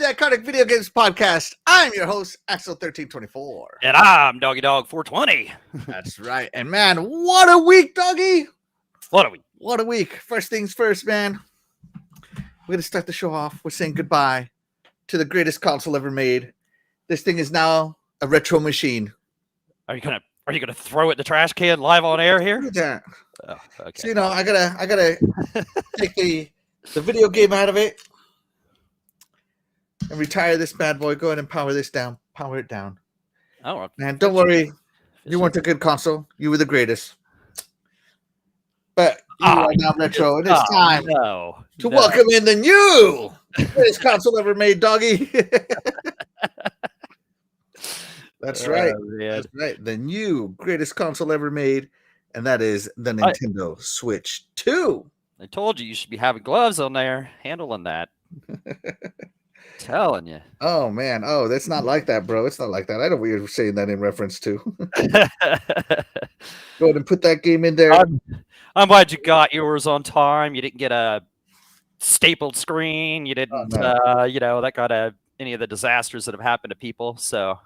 the Iconic Video Games Podcast. I'm your host, Axel1324. And I'm Doggy Dog 420. That's right. And man, what a week, doggy. What are we? What a week. First things first, man. We're going to start the show off. We're saying goodbye to the greatest console ever made. This thing is now a retro machine. Are you gonna throw it in the trash can live on air here? Look at that. Oh, okay. So, I gotta take the video game out of it and retire this bad boy. Go ahead and power this down. Power it down. Oh, man, don't worry. You weren't a good console. You were the greatest. But you are now retro, and it's time to welcome in the new greatest console ever made, doggy. That's right. That's right. The new greatest console ever made, and that is the Nintendo Switch 2. I told you should be having gloves on there, handling that. Telling you. Oh man. Oh, that's not like that, bro. It's not like that. I know what you're saying that in reference to. Go ahead and put that game in there. I'm glad you got yours on time. You didn't get a stapled screen. You didn't, that got any of the disasters that have happened to people. So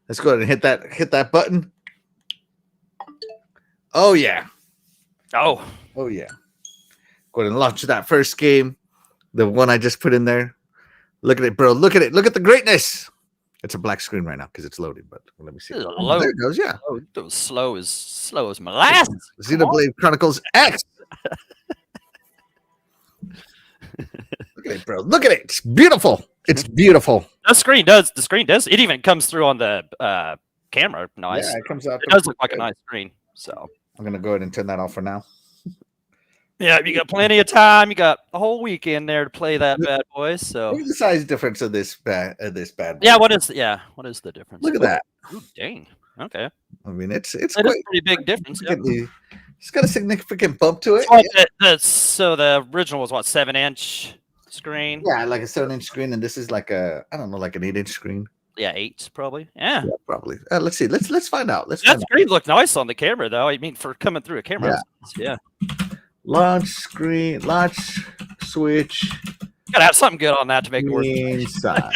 let's go ahead and hit that button. Oh yeah. Oh yeah. Go ahead and launch that first game. The one I just put in there. Look at it, bro. Look at it. Look at the greatness. It's a black screen right now because it's loading, but let me see. Oh, there it goes, yeah. Oh, it goes slow as molasses. Xenoblade Chronicles X. Look at it, bro. Look at it. It's beautiful. It's beautiful. The screen does. It even comes through on the camera. Nice. Yeah, it comes out. It does look like a nice screen. So I'm gonna go ahead and turn that off for now. Yeah, you got plenty of time. You got a whole weekend there to play that bad boy. So look at the size difference of this bad boy. Yeah, what is the difference? Look at that. Ooh, dang. Okay. I mean, it's a pretty big difference. Yeah. It's got a significant bump to it. So the original was what, 7-inch screen? Yeah, like a 7-inch screen, and this is like an 8-inch screen. Yeah, 8 probably. Yeah, probably. Let's see. Let's find out. That screen looked nice on the camera, though. I mean, for coming through a camera. Yeah. Launch screen, launch switch. Gotta have something good on that to make it work. Inside.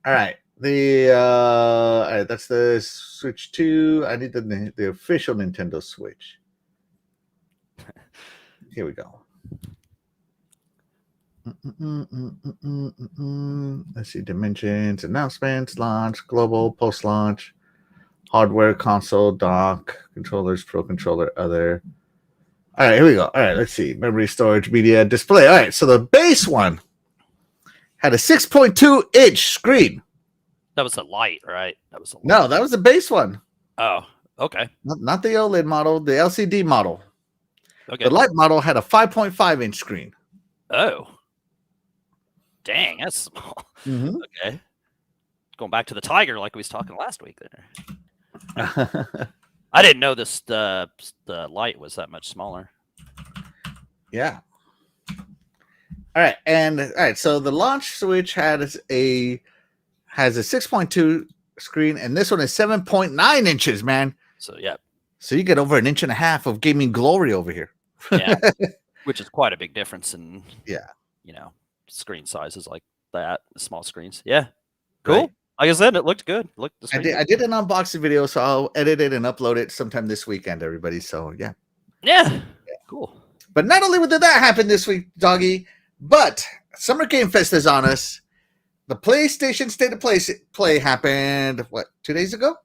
All right. All right, that's the Switch 2. I need the official Nintendo Switch. Here we go. Let's see. Dimensions, announcements, launch, global, post-launch, hardware, console, dock, controllers, pro controller, other. All right, here we go. All right, let's see. Memory, storage, media, display. All right, so the base one had a 6.2-inch screen. That was the light, right? No, that was the base one. Oh, okay. Not the OLED model, the LCD model. Okay. The light model had a 5.5-inch screen. Oh. Dang, that's small. Mm-hmm. Okay. Going back to the Tiger like we was talking last week there. I didn't know the light was that much smaller. Yeah. All right. So the launch Switch has a 6.2 screen, and this one is 7.9 inches, man. So yeah. So you get over an inch and a half of gaming glory over here. Yeah. Which is quite a big difference in screen sizes like that, small screens. Yeah. Cool. Right. Like I said, it looked good. I did an unboxing video, so I'll edit it and upload it sometime this weekend, everybody. So yeah, cool. But not only did that happen this week, doggy, but Summer Game Fest is on us. The PlayStation State of Play happened 2 days ago?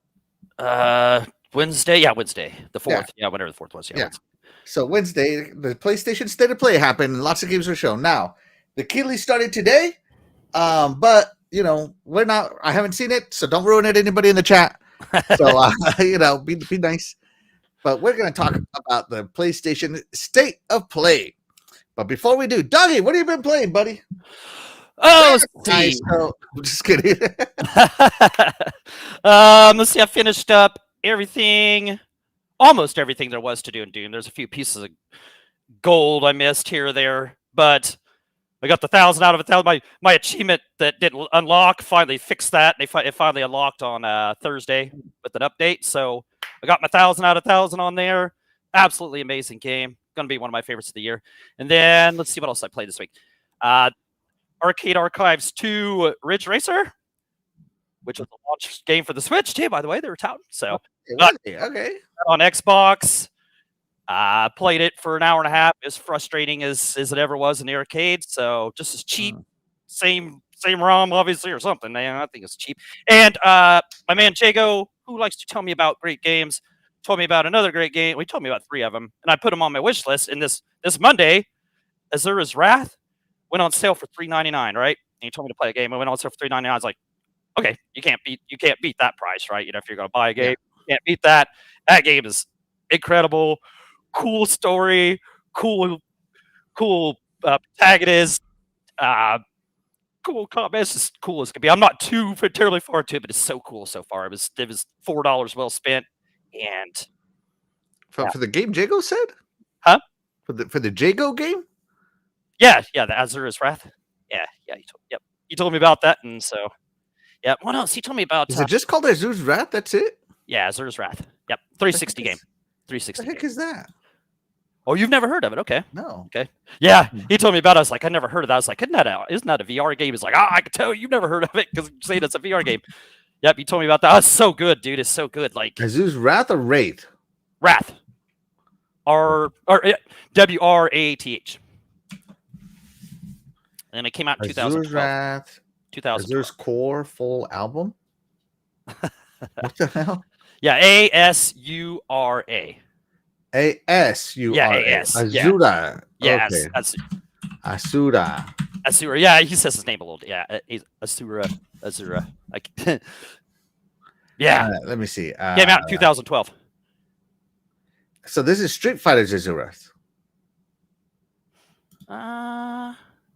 Wednesday. Yeah, Wednesday. The 4th. Yeah, whatever the 4th was. Yeah. So Wednesday, the PlayStation State of Play happened. And lots of games were shown. Now, the Keighley started today, but we're not. I haven't seen it, so don't ruin it. Anybody in the chat. So be nice. But we're gonna talk about the PlayStation State of Play. But before we do, Dougie, what have you been playing, buddy? Oh, nice. I'm just kidding. Let's see. I finished up almost everything there was to do in Doom. There's a few pieces of gold I missed here or there, but I got the 1,000 out of 1,000. My achievement that didn't unlock finally fixed that. It finally unlocked on Thursday with an update. So I got my 1,000 out of 1,000 on there. Absolutely amazing game. Going to be one of my favorites of the year. And then let's see what else I played this week. Arcade Archives 2 Ridge Racer, which was a launch game for the Switch too, by the way. They were touting. So Okay. on Xbox, played it for an hour and a half. As frustrating as it ever was in the arcade. So just as cheap, same ROM obviously or something. I think it's cheap. And my man Jago, who likes to tell me about great games, told me about another great game. He told me about 3 of them, and I put them on my wish list. And this Monday, Azura's Wrath went on sale for $3.99, right? And he told me to play a game. It went on sale for $3.99. I was like, okay, you can't beat that price, right? You know, if you're going to buy a game, you can't beat that. That game is incredible, cool story, cool protagonist, cool combat. It's just cool as could be. I'm not too terribly far into it, but it's so cool so far. It was $4 well spent, and For the game Jago said? Huh? For the Jago game? yeah, the Azura's Wrath. Yeah, he told me about that, and so yeah. What else? He told me about. Is it just called Azura's Wrath? That's it? Yeah, Azura's Wrath. Yep, 360 game. 360. What the heck is that? Oh, you've never heard of it? Okay. No. Okay. Yeah, he told me about it. I was like, I never heard of that. I was like, isn't that a VR game? He's like, I can tell you've never heard of it because you're saying it's a VR game. Yep, he told me about that. Oh, it's so good, dude. It's so good. Like Azura's Wrath or Wraith? Wrath. WRATH. And it came out in Azura's 2012. Wrath. 2012. Azura's Core full album? What the hell? Yeah, ASURA. ASURA. Yeah, AS. Azura. Yeah, Okay. Asura. Asura. Yeah, he says his name a little. Yeah, Asura. Like, yeah. Let me see. Came out in 2012. So this is Street Fighter's Azura.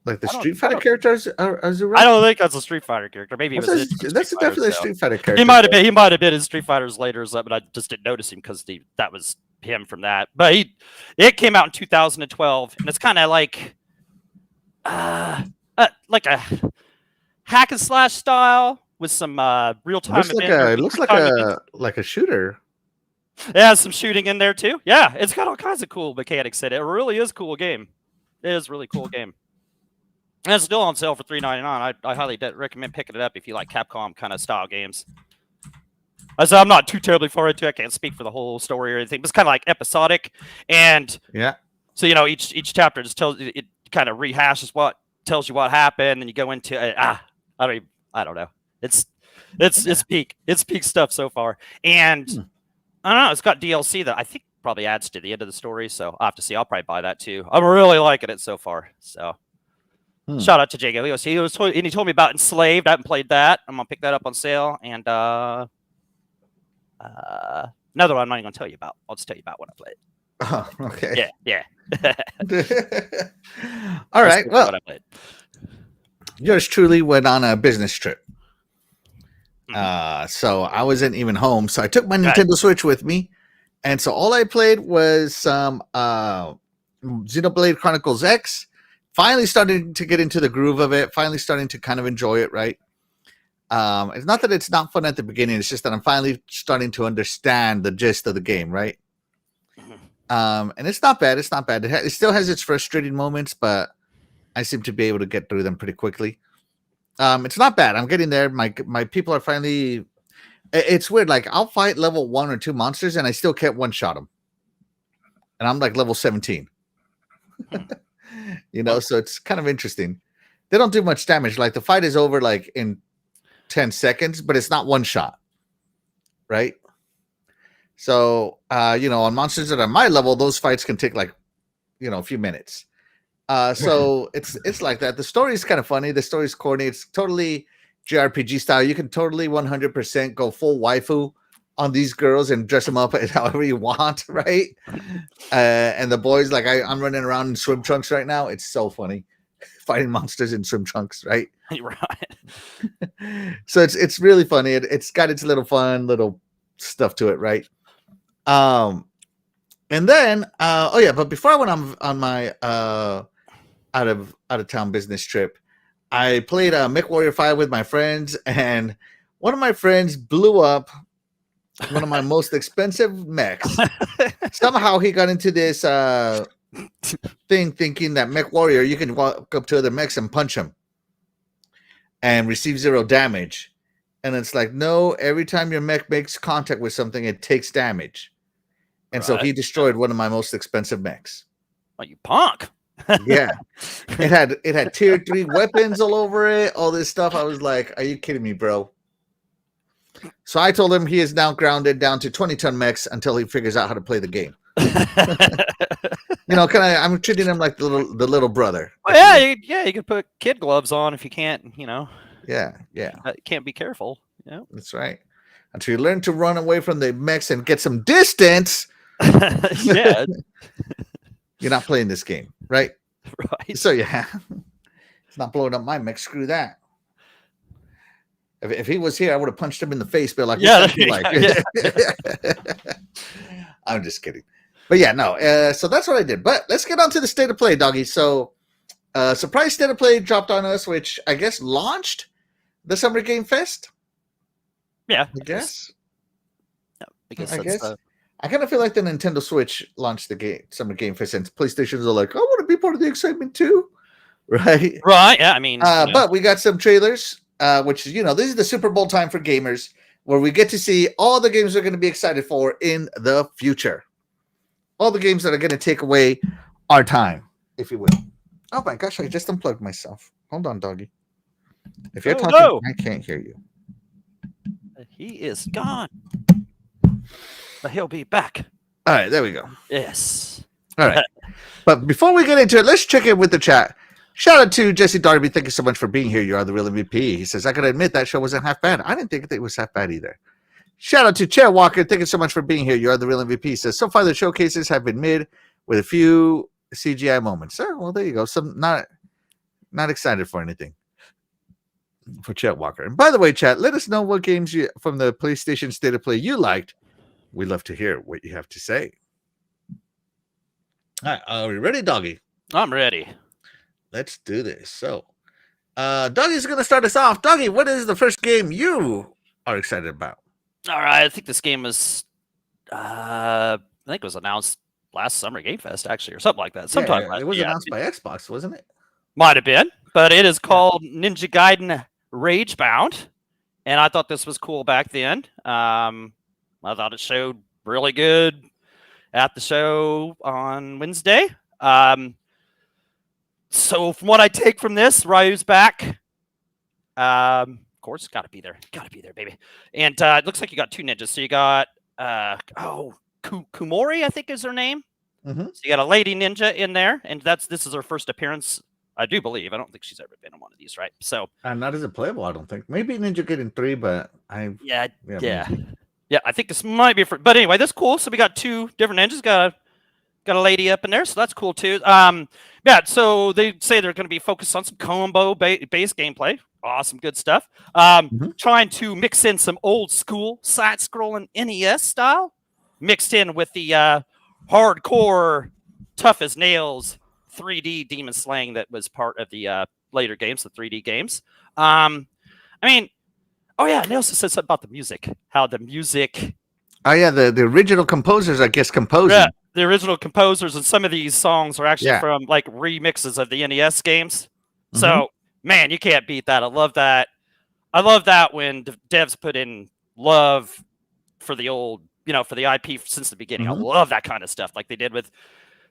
Like the Street Fighter characters are Azura? I don't think that's a Street Fighter character. Maybe it was. That's definitely a Street Fighter character. He might have been in Street Fighters later or something. But I just didn't notice him because that was him from that. But it came out in 2012, and it's kind of like a hack and slash style with some real time. It looks like a shooter. Yeah, some shooting in there too. Yeah, it's got all kinds of cool mechanics in it. It really is a cool game. It is a really cool game. And it's still on sale for $3.99. I highly recommend picking it up if you like Capcom kind of style games. I said I'm not too terribly far into it. I can't speak for the whole story or anything, but it's kind of like episodic. And yeah, so each chapter just tells it kind of rehashes tells you what happened, and you go into I don't know. It's peak stuff so far. And I don't know. It's got DLC that I think probably adds to the end of the story. So I'll have to see. I'll probably buy that too. I'm really liking it so far. So. Shout out to Jago. He told me about Enslaved. I haven't played that. I'm gonna pick that up on sale. And another one I'm not even gonna tell you about. I'll just tell you about what I played. Oh, okay. Yeah. All right. Well, yours truly went on a business trip. So I wasn't even home. So I took my Nintendo Switch with me, and so all I played was some Xenoblade Chronicles X. Finally starting to get into the groove of it, finally starting to kind of enjoy it, right? It's not that it's not fun at the beginning, it's just that I'm finally starting to understand the gist of the game, right? And it's not bad, It still has its frustrating moments, but I seem to be able to get through them pretty quickly. It's not bad, I'm getting there. My people are finally... It's weird, like I'll fight level 1 or 2 monsters and I still can't one-shot them. And I'm like level 17. So it's kind of interesting. They don't do much damage. Like the fight is over like in 10 seconds, but it's not one shot, right? So on monsters that are my level, those fights can take like a few minutes. So it's like that. The story is kind of funny. The story is corny. It's totally JRPG style. You can totally 100% go full waifu on these girls and dress them up however you want, right? And the boys, like I'm running around in swim trunks right now. It's so funny fighting monsters in swim trunks, right? Right. So it's really funny. It's got its little fun little stuff to it, right? And then but before I went on my out of town business trip, I played MechWarrior 5 with my friends, and one of my friends blew up one of my most expensive mechs. Somehow he got into this thing thinking that MechWarrior, you can walk up to other mechs and punch them. and receive 0 damage. And it's like, no, every time your mech makes contact with something, it takes damage. And so Right. he destroyed one of my most expensive mechs. Oh, you punk. Yeah. It had tier 3 weapons all over it, all this stuff. I was like, are you kidding me, bro? So I told him he is now grounded down to 20-ton mechs until he figures out how to play the game. I'm treating him like the little brother. Well, you can put kid gloves on if you can't, Yeah. can't be careful. Yeah. That's right. Until you learn to run away from the mechs and get some distance, Yeah. you're not playing this game, right? Right. So yeah, it's not blowing up my mech. Screw that. If he was here, I would have punched him in the face. But like, Yeah. I'm just kidding. But yeah, no. So that's what I did. But let's get on to the state of play, doggy. So, surprise state of play dropped on us, which I guess launched the Summer Game Fest. Yeah. I guess. I guess I that's guess. I kind of feel like the Nintendo Switch launched the Summer Game Fest, and PlayStations are like, I want to be part of the excitement too, right? right. Yeah. I mean, But we got some trailers, which is, this is the Super Bowl time for gamers, where we get to see all the games we're going to be excited for in the future. All the games that are going to take away our time, if you will. Oh my gosh, I just unplugged myself. Hold on, doggy. If you're talking, no. I can't hear you. He is gone. But he'll be back. All right, there we go. Yes. All right. But before we get into it, let's check in with the chat. Shout out to Jesse Darby. Thank you so much for being here. You are the real MVP. He says, I gotta admit that show wasn't half bad. I didn't think it was half bad either. Shout out to Chair Walker. Thank you so much for being here. You are the real MVP. He says, so far the showcases have been mid with a few CGI moments. Oh, well, there you go. Some not excited for anything. For Chet Walker. And by the way, chat, let us know what games from the PlayStation State of Play you liked. We'd love to hear what you have to say. All right, are we ready, doggy? I'm ready. Let's do this. So, Doggy's going to start us off. Doggy, what is the first game you are excited about? All right, I think this game was, I think it was announced last Summer Game Fest, actually, or something like that. Sometime it was announced by Xbox, wasn't it? Might have been, but it is called Ninja Gaiden Ragebound, and I thought this was cool back then. I thought it showed really good at the show on Wednesday. So from what I take from this, Ryu's back. Of course, got to be there. Got to be there, baby. And it looks like you got 2 ninjas. So you got, Kumori, I think is her name. Mm-hmm. So you got a lady ninja in there, and this is her first appearance, I do believe. I don't think she's ever been in one of these, right? So not as a playable, I don't think. Maybe Ninja Gaiden 3, but yeah. Maybe. Yeah, I think this might be but anyway, that's cool. So we got 2 different ninjas. Got a lady up in there, so that's cool too. Yeah, so they say they're going to be focused on some combo based gameplay. Awesome, good stuff. Trying to mix in some old school side scrolling NES style, mixed in with the hardcore, tough as nails 3D demon slaying that was part of the later games, the 3D games. I mean, oh yeah, and they also said something about the music. How the music. Oh yeah, the original composers, I guess, composing. Yeah, the original composers, and some of these songs are actually from like remixes of the NES games. Mm-hmm. So man, you can't beat that. I love that. I love that when devs put in love for the old, for the IP since the beginning. Mm-hmm. I love that kind of stuff, like they did with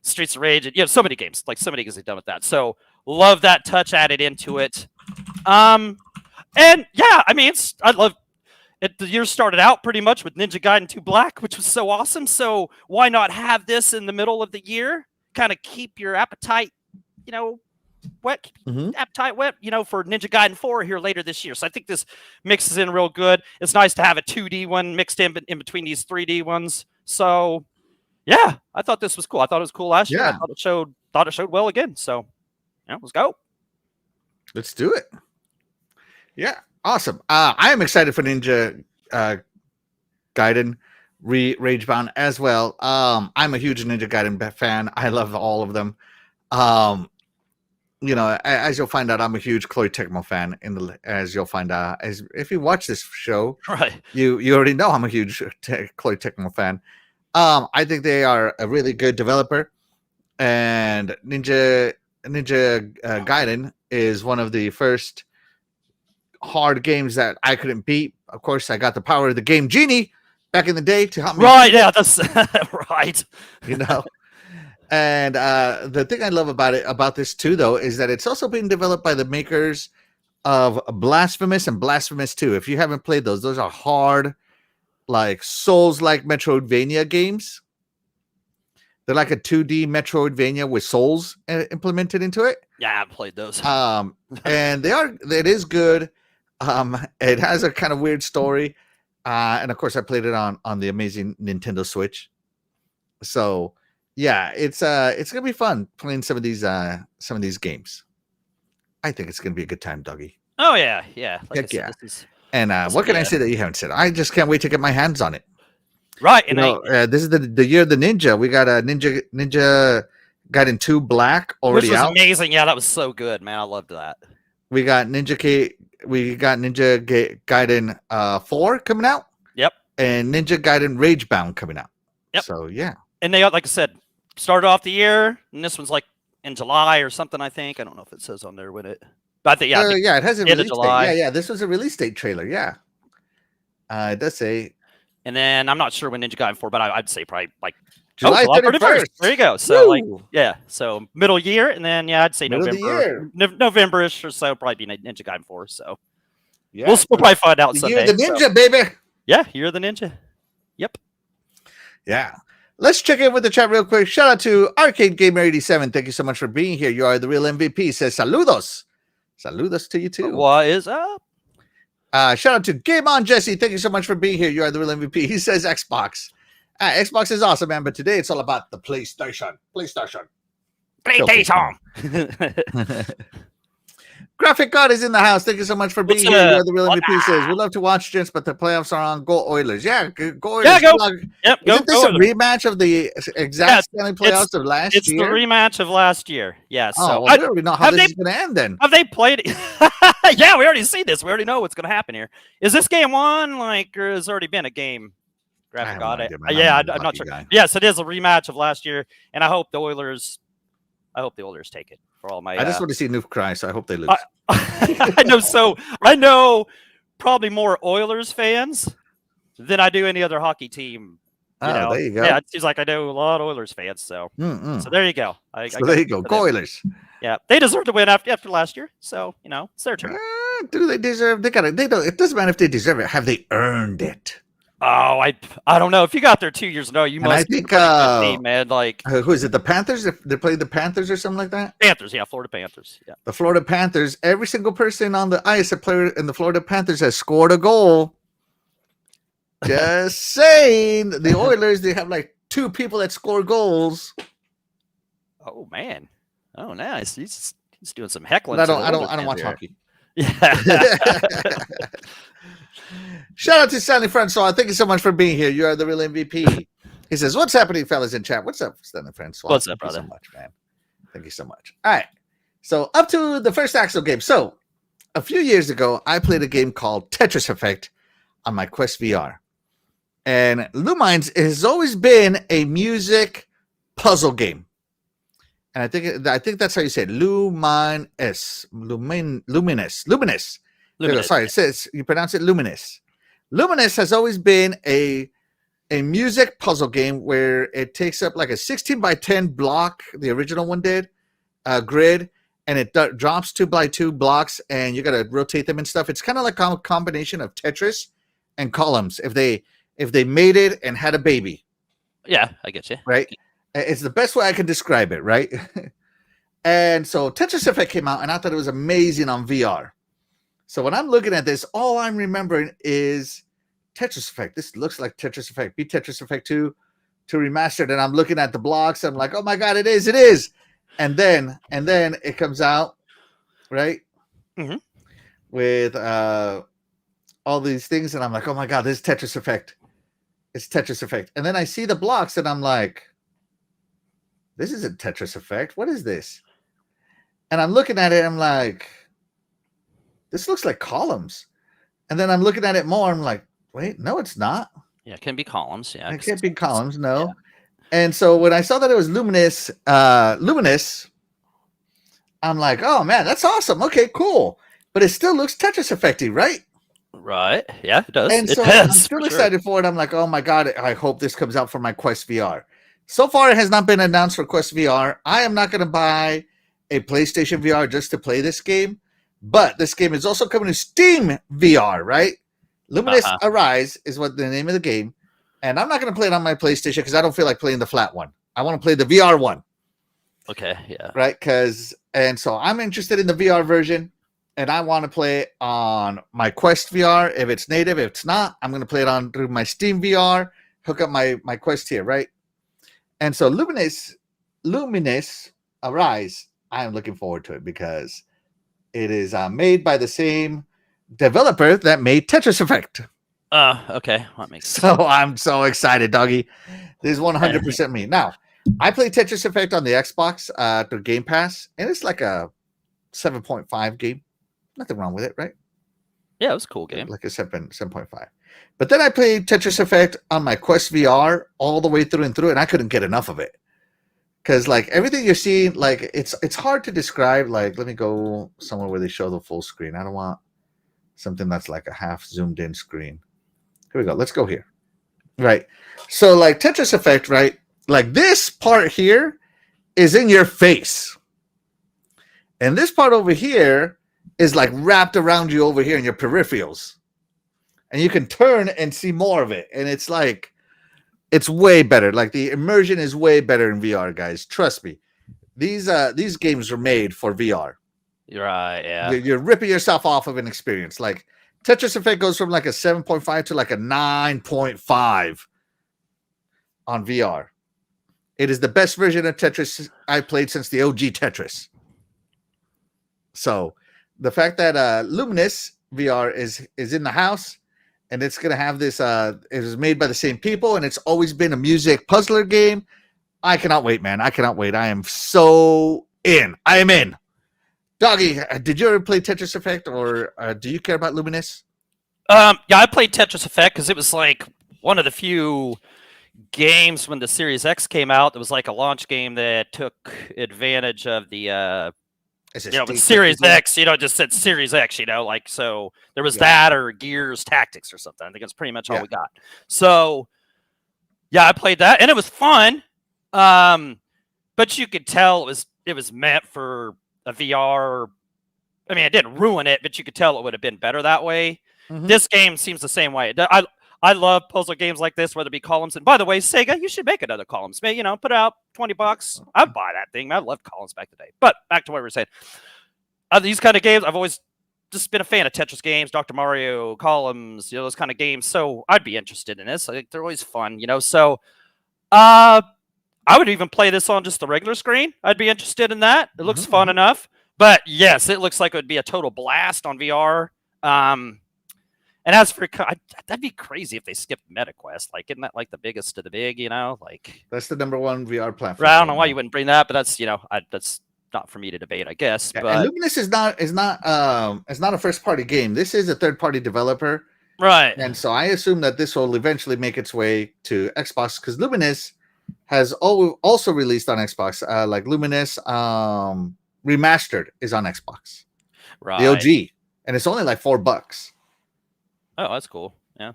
Streets of Rage. And, so many games, they've done with that. So love that touch added into it. And yeah, I mean, I love it. The year started out pretty much with Ninja Gaiden 2 Black, which was so awesome. So why not have this in the middle of the year? Kind of keep your appetite, wet, appetite wet, for Ninja Gaiden 4 here later this year. So I think this mixes in real good. It's nice to have a 2D one mixed in between these 3D ones. So yeah, I thought this was cool. I thought it was cool last year. I thought it showed well again. So let's go. Let's do it. Yeah, awesome. I am excited for Ninja Gaiden Ragebound as well. I'm a huge Ninja Gaiden fan. I love all of them. As you'll find out, I'm a huge Koei Tecmo fan. As you'll find out, as if you watch this show, right, you already know I'm a huge Koei Tecmo fan. I think they are a really good developer, and Ninja Gaiden is one of the first hard games that I couldn't beat. Of course, I got the power of the Game Genie back in the day to help me. Right, yeah, that's right. You know. And the thing I love about this too, though, is that it's also being developed by the makers of Blasphemous and Blasphemous 2. If you haven't played those are hard, like Souls-like Metroidvania games. They're like a 2D Metroidvania with souls implemented into it. Yeah, I've played those. And it is good. It has a kind of weird story. And of course I played it on the amazing Nintendo Switch. So yeah, it's gonna be fun playing some of these games. I think it's gonna be a good time, Dougie. Oh yeah. Like Heck yeah. This is, And what can I say that you haven't said? I just can't wait to get my hands on it. right, You and know, this is the year of the ninja. We got a Ninja Gaiden 2 Black which already was out. amazing. Yeah, that was so good, man. I loved that. We got Ninja Gaiden 4 coming out. Yep. And Ninja Gaiden Ragebound coming out. Yep. So yeah. And they, like I said, started off the year, and this one's like in July or something. I think I don't know if it says on there when it. But I think Yeah, it has a end of release date. July. Yeah. This was a release date trailer. Yeah. It does say And then I'm not sure when Ninja Gaiden 4, but I'd say probably like July 31st. There you go. So like, Woo! yeah, so middle year, and then I'd say Middle of the November, November-ish or so, probably be Ninja Gaiden 4. So Yeah. we'll probably find out The Sunday. year of the so- ninja, baby. Yeah, Year of the Ninja. Yep. Yeah. Let's check in with the chat real quick. Shout out to Arcade Gamer 87. Thank you so much for being here. You are the real MVP. Says saludos. Saludos to you too. What is up? Shout out to Game On Jesse. Thank you so much for being here. You are the real MVP. He says Xbox. Xbox is awesome, man. But today it's all about the PlayStation. PlayStation. Graphic God is in the house. Thank you so much for being What's here. You up? are the real Hola. MVP. Says we love to watch gents, but the playoffs are on. Go Oilers. Yeah, go Oilers. Yeah, go. Yep, go. Isn't this go a rematch of the exact Stanley playoffs of last It's year? the rematch of last year. Yeah. So Oh, well, we already know how have this they- is going to end then. have they played it? Yeah, we already see this. We already know what's going to happen here. Is this game one, like, or has already been a game? I Graphic have God. no idea, man. Yeah, I'm not a I'm not hockey sure. guy. Yes, it is a rematch of last year, and I hope the Oilers take it for all my. I just want to see Noof cry, so I hope they lose. I know. So I know probably more Oilers fans than I do any other hockey team. Oh, there you go. Yeah, it seems like I know a lot of Oilers fans. So Mm-mm. so there you go. So there you go. Go Oilers. Yeah, they deserve to win after last year. So it's their turn. Do they deserve? They don't. It doesn't matter if they deserve it. Have they earned it? Oh, I don't know. If you got there 2 years ago, you And I must. think, be a pretty good team, man. Like Who is it? The Panthers? They played the Panthers or something like that. Panthers, yeah, Florida Panthers. Yeah. The Florida Panthers. Every single person on the ice, a player in the Florida Panthers, has scored a goal. Just saying. The Oilers, they have like 2 people that score goals. Oh man. Oh, nice. He's doing some heckling. But to I the don't Oilers watch fans hockey. here. Yeah. Shout out to Stanley Francois. Thank you so much for being here. You are the real MVP. He says, "What's happening, fellas in chat? What's up, Stanley Francois? What's up, Thank you brother? so much, man. Thank you so much. All right. So up to the first Axel game. So a few years ago, I played a game called Tetris Effect on my Quest VR, and Lumines has always been a music puzzle game. And I think that's how you say it. Luminous. There you go. Sorry, it says you pronounce it Luminous. Luminous has always been a music puzzle game where it takes up like a 16 by 10 block. The original one did grid, and it drops 2 by 2 blocks, and you got to rotate them and stuff. It's kind of like a combination of Tetris and Columns. If they made it and had a baby, Yeah, I get you. right? It's the best way I can describe it, right? And so Tetris Effect came out, and I thought it was amazing on VR. So when I'm looking at this, all I'm remembering is Tetris Effect. This looks like Tetris Effect. Beat Tetris Effect 2 remastered, and I'm looking at the blocks. I'm like, oh my god, it is. And then it comes out, right? Mhm. With all these things, and I'm like, oh my god, this is Tetris Effect. It's Tetris Effect. And then I see the blocks, and I'm like, this isn't Tetris Effect. What is this? And I'm looking at it, I'm like, this looks like Columns. And then I'm looking at it more, I'm like, wait, no, it's not. Yeah, it can be columns. Yeah, It 'cause can't be it's- Columns, no. And so when I saw that it was Luminous, I'm like, oh man, that's awesome. Okay, cool. but it still looks Tetris Effecty, right? Right. Yeah, it does. And It so I'm does. still For sure. excited for it. I'm like, oh my god, I hope this comes out for my Quest VR. So far, it has not been announced for Quest VR. I am not going to buy a PlayStation VR just to play this game, but this game is also coming to Steam VR, right? Luminous Arise is what the name of the game, and I'm not going to play it on my PlayStation because I don't feel like playing the flat one. I want to play the VR one. Okay. Yeah. Right? So I'm interested in the VR version, and I want to play it on my Quest VR. If it's native, if it's not, I'm going to play it on through my Steam VR. Hook up my Quest here, right? And so Luminous Arise, I am looking forward to it because it is made by the same developer that made Tetris Effect. Okay. That makes sense. So I'm so excited, doggy. This is 100% me. Now, I play Tetris Effect on the Xbox through Game Pass, and it's like a 7.5 game. Nothing wrong with it, right? Yeah, it was a cool game. Like a 7.5. But then I played Tetris Effect on my Quest VR all the way through and through, and I couldn't get enough of it. Because like everything you're seeing, like it's hard to describe. Like, let me go somewhere where they show the full screen. I don't want something that's like a half zoomed in screen. Here we go. Let's go here. Right. So like Tetris Effect, right? Like this part here is in your face. And this part over here is like wrapped around you over here in your peripherals. And you can turn and see more of it. And it's like, it's way better. Like the immersion is way better in VR, guys. Trust me. These games are made for VR. You're right. Yeah. You're ripping yourself off of an experience. Like Tetris Effect goes from like a 7.5 to like a 9.5 on VR. It is the best version of Tetris I played since the OG Tetris. So the fact that Luminous VR is in the house, and it's going to have this, it was made by the same people, and it's always been a music puzzler game. I cannot wait, man. I cannot wait. I am so in. I am in. Doggy, did you ever play Tetris Effect, or do you care about Luminous? Yeah, I played Tetris Effect because it was like one of the few games when the Series X came out. It was like a launch game that took advantage of the with Series X, just said Series X, like, so there was that or Gears Tactics or something. I think it's pretty much all we got. So, yeah, I played that and it was fun. But you could tell it was meant for a VR. I mean, it didn't ruin it, but you could tell it would have been better that way. Mm-hmm. This game seems the same way. I love puzzle games like this, whether it be Columns. And by the way, Sega, you should make another Columns. Put out $20. I'd buy that thing. I loved Columns back in the day. But back to what we were saying. These kind of games, I've always just been a fan of Tetris games, Dr. Mario, Columns, those kind of games. So I'd be interested in this. I think they're always fun, So I would even play this on just the regular screen. I'd be interested in that. It looks fun enough. But yes, it looks like it would be a total blast on VR. And as for that'd be crazy if they skipped MetaQuest. Like, isn't that like the biggest of the big? Like that's the number one VR platform. I don't know why you wouldn't bring that, but that's that's not for me to debate, I guess. But and Luminous is not a first party game. This is a third party developer, right? And so I assume that this will eventually make its way to Xbox because Luminous has also released on Xbox. Like Luminous Remastered is on Xbox, right? The OG, and it's only like $4. Oh, that's cool. Yeah.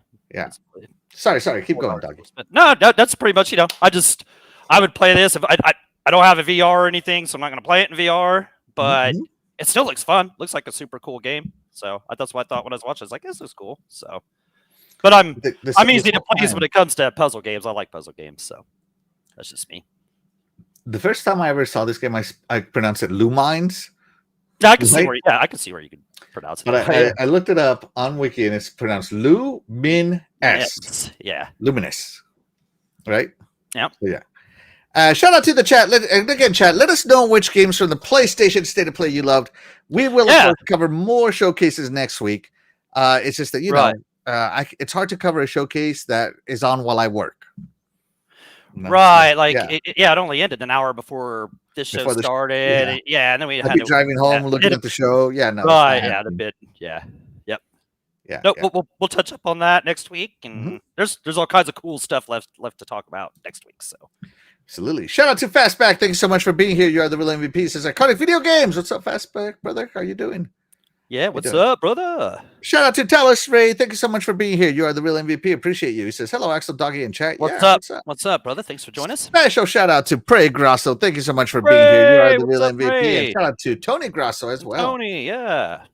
Sorry. Keep going, doggy. No, that's pretty much, I would play this if I don't have a VR or anything, so I'm not going to play it in VR, but it still looks fun. Looks like a super cool game. So that's what I thought when I was watching. I was like, this is cool. So, but I'm easy to please when it comes to puzzle games. I like puzzle games. So that's just me. The first time I ever saw this game, I pronounced it Lumines. Yeah, I can see where you can pronounce it. But I looked it up on Wiki and it's pronounced Luminous. Yeah. Luminous. Right? Yeah. So, yeah. Shout out to the chat. Chat, let us know which games from the PlayStation State of Play you loved. We will of course, cover more showcases next week. It's just that, it's hard to cover a showcase that is on while I work. Right, it only ended an hour before this show started. And then we had driving home, looking at the show. Yeah, no, right, the bit, yep. No, we'll touch up on that next week, and there's all kinds of cool stuff left to talk about next week. So, absolutely. Shout out to Fastback. Thank you so much for being here. You are the real MVP. Says Iconic Video Games. What's up, Fastback, brother? How are you doing? Yeah, what's doing? up, brother? Shout out to Talos Ray. Thank you so much for being here. You are the real MVP. Appreciate you. He says, hello, Axel Doggy in chat. What's Yeah, up? what's up? What's up, brother? Thanks for joining us. Special shout out to Prey Grasso. Thank you so much for being here. You are Ray, the what's real up, MVP. Ray? And shout out to Tony Grasso as well. Tony, yeah.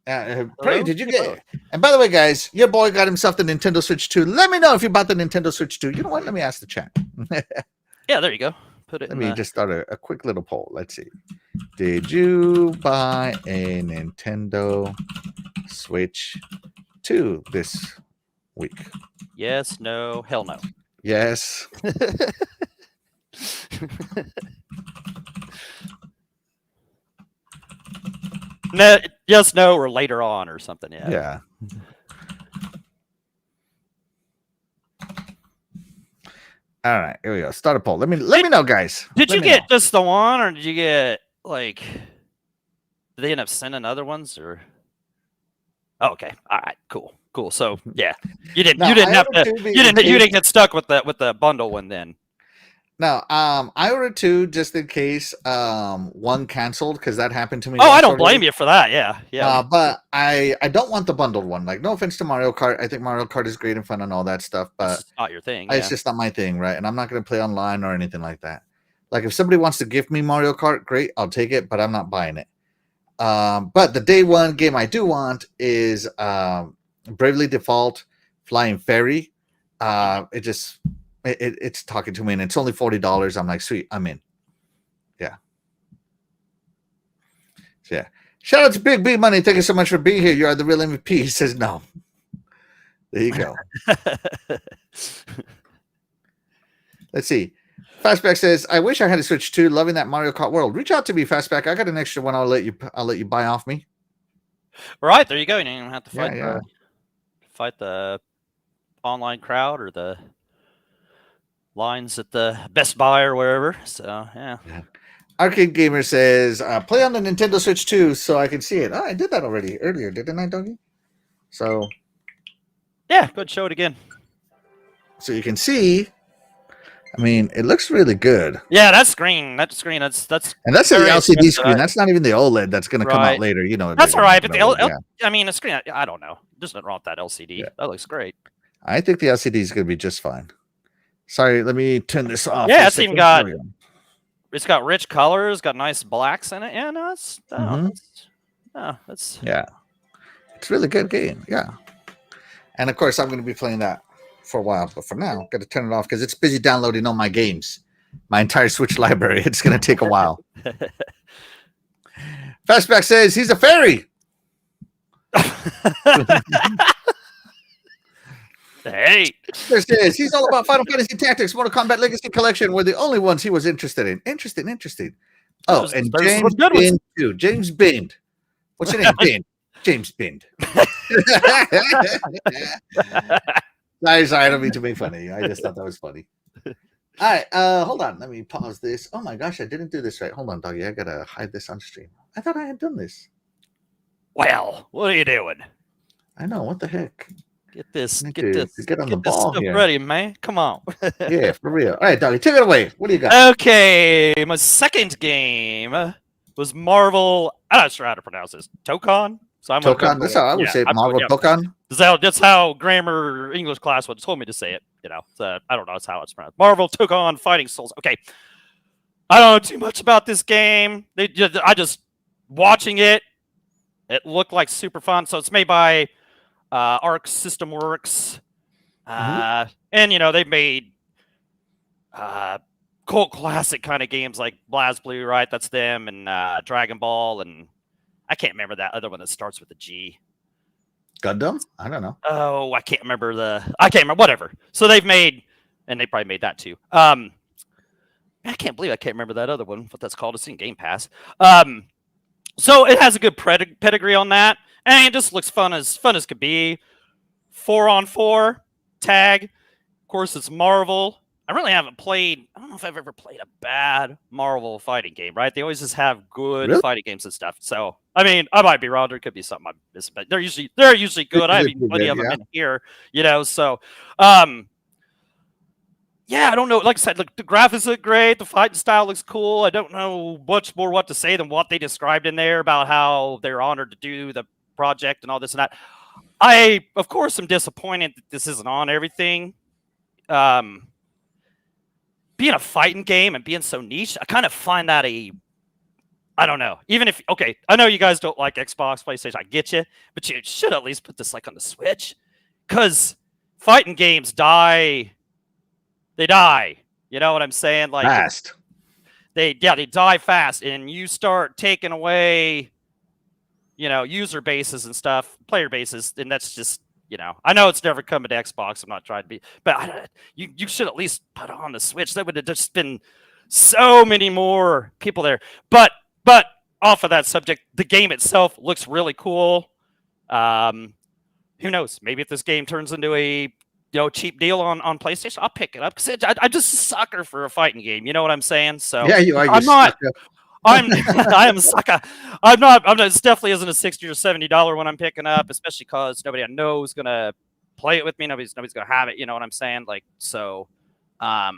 Prey, Hello? did you Hello. get? And by the way, guys, your boy got himself the Nintendo Switch 2. Let me know if you bought the Nintendo Switch 2. You know what? Let me ask the chat. Yeah, there you go. Put it Let in me the... just start a quick little poll. Let's see. Did you buy a Nintendo Switch 2 this week? Yes, no, hell no. Yes. No, yes, no, or later on or something. Yeah. Yeah. All right, here we go. Start a poll. Let me know, guys. Did Let you me get know. just the one, or did you get like? Did they end up sending other ones, or? Oh, okay. All right. Cool. Cool. So yeah, you didn't. No, you didn't I have ordered to. two You didn't. You because- didn't get stuck with the bundle one then. No, I ordered 2 just in case one canceled because that happened to me. Oh, I once don't blame already. you for that. Yeah. Yeah. But I don't want the bundled one. Like, no offense to Mario Kart. I think Mario Kart is great and fun and all that stuff, but It's not your thing. it's Yeah. just not my thing, right? And I'm not going to play online or anything like that. Like, if somebody wants to gift me Mario Kart, great, I'll take it, but I'm not buying it. But the day one game I do want is Bravely Default Flying Fairy. It's talking to me, and it's only $40. I'm like, sweet, I'm in. Yeah. So, yeah. Shout out to Big B Money. Thank you so much for being here. You are the real MVP. He says no. There you go. Let's see. Fastback says, "I wish I had a Switch 2. Loving that Mario Kart World. Reach out to me, Fastback. I got an extra one. I'll let you buy off me." Right there you go. You don't even have to fight Yeah. fight the online crowd or the lines at the Best Buy or wherever. So yeah. Arcade Gamer says, "Play on the Nintendo Switch 2 so I can see it." Oh, I did that already earlier, didn't I, Doggy? So Yeah. Go ahead, show it again. you can see. I mean, it looks really good. Yeah, that screen. That's and that's very the LCD expensive. screen. That's not even the OLED that's going to come Right. out later. You know, That's they're all right. gonna But put the OLED, yeah. I mean, a screen. I don't know. There's nothing wrong with that LCD. Yeah. That looks great. I think the LCD is going to be just fine. Sorry, let me turn this off. Yeah, for a it's even second. got- There we go. It's got rich colors. Got nice blacks in it. Yeah, no, it's that's Yeah, it's a really good game. Yeah, and of course I'm going to be playing that for a while, but for now, got to turn it off because it's busy downloading all my games, my entire Switch library. It's going to take a while. Fastback says he's a fairy. Hey, There says he's all about Final Fantasy Tactics, Mortal Kombat Legacy Collection were the only ones he was interested in. Interesting. Oh, Those- and those James were good ones. Bind too. James Bind. What's your name? Bind. James Bind. Sorry, I don't mean to make fun of you. I just thought that was funny. All right, hold on. Let me pause this. Oh my gosh, I didn't do this right. Hold on, doggy. I gotta hide this on stream. I thought I had done this. well, what are you doing? I know. What the heck? Get this. Need Get to this. get on the Get this ball stuff here. ready, man. Come on. Yeah, for real. All right, doggy, take it away. What do you got? Okay, my second game was Marvel. I'm not sure how to pronounce this. Tokon. So I'm gonna go Tokan. That's how I would yeah, say it. I'm Marvel yeah. Tokan. That's how grammar English class would told me to say it. You know, so I don't know. That's how it's pronounced. Marvel Tokon Fighting Souls. Okay, I don't know too much about this game. I just watching it. It looked like super fun. So it's made by Arc System Works, and you know they've made cult classic kind of games like BlazBlue, right? That's them, and Dragon Ball, and I can't remember that other one that starts with a G. Gundam? I don't know. Oh, I can't remember whatever. So they've made, and they probably made that too. I can't believe I can't remember that other one, what that's called. It's in Game Pass. So it has a good pedigree on that, and it just looks fun as could be. 4-on-4 tag. Of course, it's Marvel. I really haven't played. I don't know if I've ever played a bad Marvel fighting game. Right? They always just have good Really? fighting games and stuff. So I mean, I might be wrong. There could be something I missed, but they're usually good. I have They're plenty good, of them yeah. in here. You know, so yeah, I don't know. Like I said, look, the graphics look great. The fighting style looks cool. I don't know much more what to say than what they described in there about how they're honored to do the project and all this and that. I, of course, am disappointed that this isn't on everything. Being a fighting game and being so niche, I kind of find that I don't know. Even if, okay, I know you guys don't like Xbox, PlayStation, I get you, but you should at least put this like on the Switch, because fighting games die. They die. You know what I'm saying? Like Fast. they die fast, and you start taking away, user bases and stuff, player bases, and that's just, I know it's never coming to Xbox. I'm not trying to be, but you should at least put it on the Switch. That would have just been so many more people there. But off of that subject, the game itself looks really cool. Who knows? Maybe if this game turns into a cheap deal on PlayStation, I'll pick it up, because I'm just a sucker for a fighting game. You know what I'm saying? So Yeah, you are. I'm not. I am a sucker. I'm not. This definitely isn't a $60 or $70 one I'm picking up, especially because nobody I know is gonna play it with me. Nobody's gonna have it. You know what I'm saying? Like so. But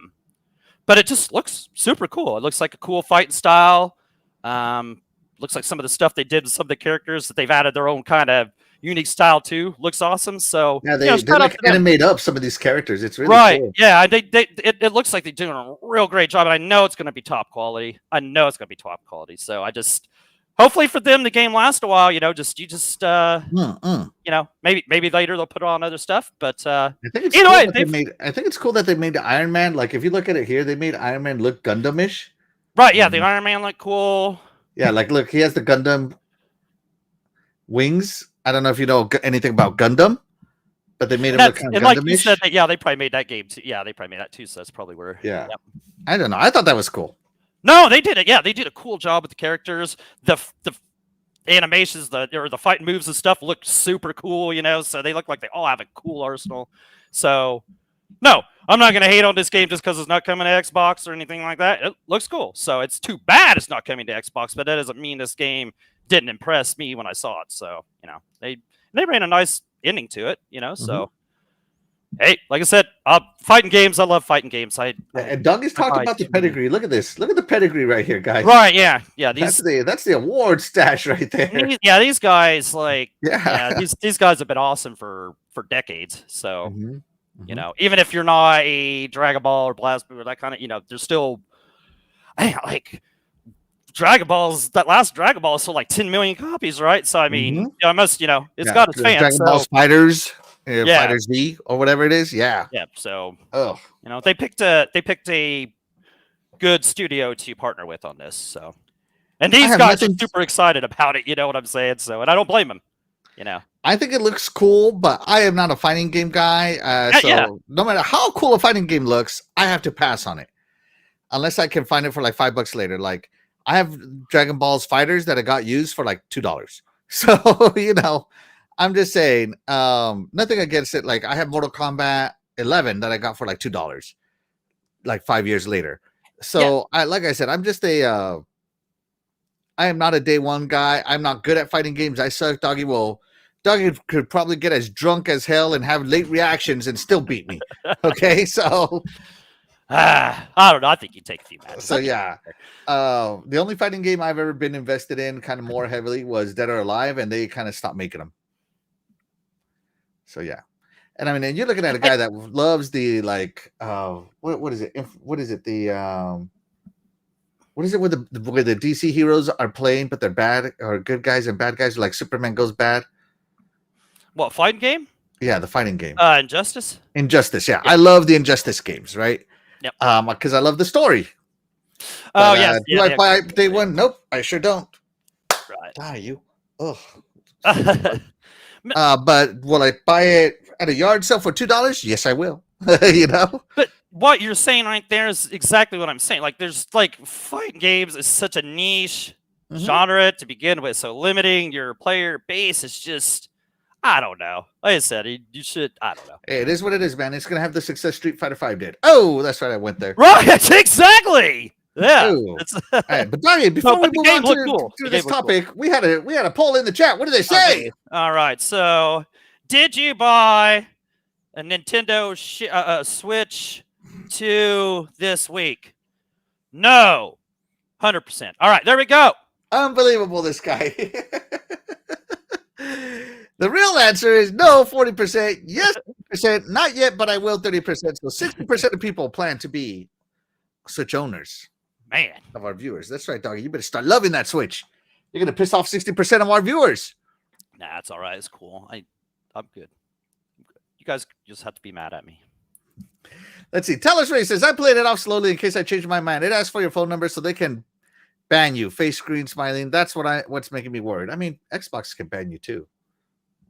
it just looks super cool. It looks like a cool fighting style. Looks like some of the stuff they did with some of the characters that they've added their own kind of unique style too. Looks awesome. So Yeah, they like animate up some of these characters. It's really right. cool. Yeah, it looks like they're doing a real great job, and I know it's going to be top quality. So I just hopefully for them the game lasts a while. Maybe later they'll put on other stuff. But I think it's either cool way, that they made. I think it's cool that they made Iron Man. Like if you look at it here, they made Iron Man look Gundam-ish. right. Yeah, the Iron Man look cool. Yeah, like look, he has the Gundam wings. I don't know if you know anything about Gundam, but they made him look kind of like you Gundam-ish. said, they probably made that game too. Yeah, they probably made that too. So that's probably where. Yeah. Yep. I don't know. I thought that was cool. No, they did it. Yeah, they did a cool job with the characters. The animations, the fighting moves and stuff looked super cool. So they look like they all have a cool arsenal. So no, I'm not gonna hate on this game just because it's not coming to Xbox or anything like that. It looks cool. So it's too bad it's not coming to Xbox, but that doesn't mean this game didn't impress me when I saw it. So they ran a nice ending to it. So. Hey, like I said, fighting games. I love fighting games. And Doug is talking about the pedigree. Look at this. Look at the pedigree right here, guys. Right? Yeah. That's the award stash right there. These guys these guys have been awesome for decades. So even if you're not a Dragon Ball or Plasma or that kind of, there's still, like Dragon Balls. That last Dragon Ball sold like 10 million copies, right? So I mean, I must, it's got its fans. Dragon Ball Fighters. Fighter Z or whatever it is. Yeah. So, oh, they picked a good studio to partner with on this. So, and these guys are super excited about it. You know what I'm saying? So, and I don't blame them. I think it looks cool, but I am not a fighting game guy. No matter how cool a fighting game looks, I have to pass on it unless I can find it for like $5 later. Like I have Dragon Ball's Fighters that I got used for like $2. So, I'm just saying, nothing against it. Like I have Mortal Kombat 11 that I got for like $2, like 5 years later. So like I said, I'm just I am not a day one guy. I'm not good at fighting games. I suck. Doggy could probably get as drunk as hell and have late reactions and still beat me. Okay, so I don't know. I think you take a few matches. So yeah, the only fighting game I've ever been invested in kind of more heavily was Dead or Alive, and they kind of stopped making them. So yeah, and I mean, you're looking at a guy that loves the like, what is it? What is it? What is it where the DC heroes are playing, but they're bad or good guys and bad guys? Like Superman goes bad. What fighting game? Yeah, the fighting game. Injustice. Injustice. Yeah, I love the Injustice games, right? Yep. Because I love the story. Oh yes. Do I buy day one? Nope, I sure don't. Right. Die you. Ugh. But will I buy it at a yard sale for $2? Yes, I will. But what you're saying right there is exactly what I'm saying. Like, there's like fighting games is such a niche genre to begin with, so limiting your player base is just, I don't know. Like I said, you should. I don't know. It is what it is, man. It's gonna have the success Street Fighter V did. Oh, that's right. I went there. Right. Exactly. Yeah. All right, but Darian, before we move on to this topic, we had a poll in the chat. What did they say? Okay. All right. So, did you buy a Nintendo Switch 2 this week? No. 100%. All right, there we go. Unbelievable, this guy. The real answer is no, 40%. Yes, 30%. Not yet, but I will, 30%. So 60% of people plan to be Switch owners. Man. Of our viewers. That's right, doggy. You better start loving that Switch. You're going to piss off 60% of our viewers. Nah, it's all right. It's cool. I'm good. You guys just have to be mad at me. Let's see. Teller's Ray says, I played it off slowly in case I change my mind. It asks for your phone number so they can ban you. Face screen smiling. That's what's making me worried. I mean, Xbox can ban you too.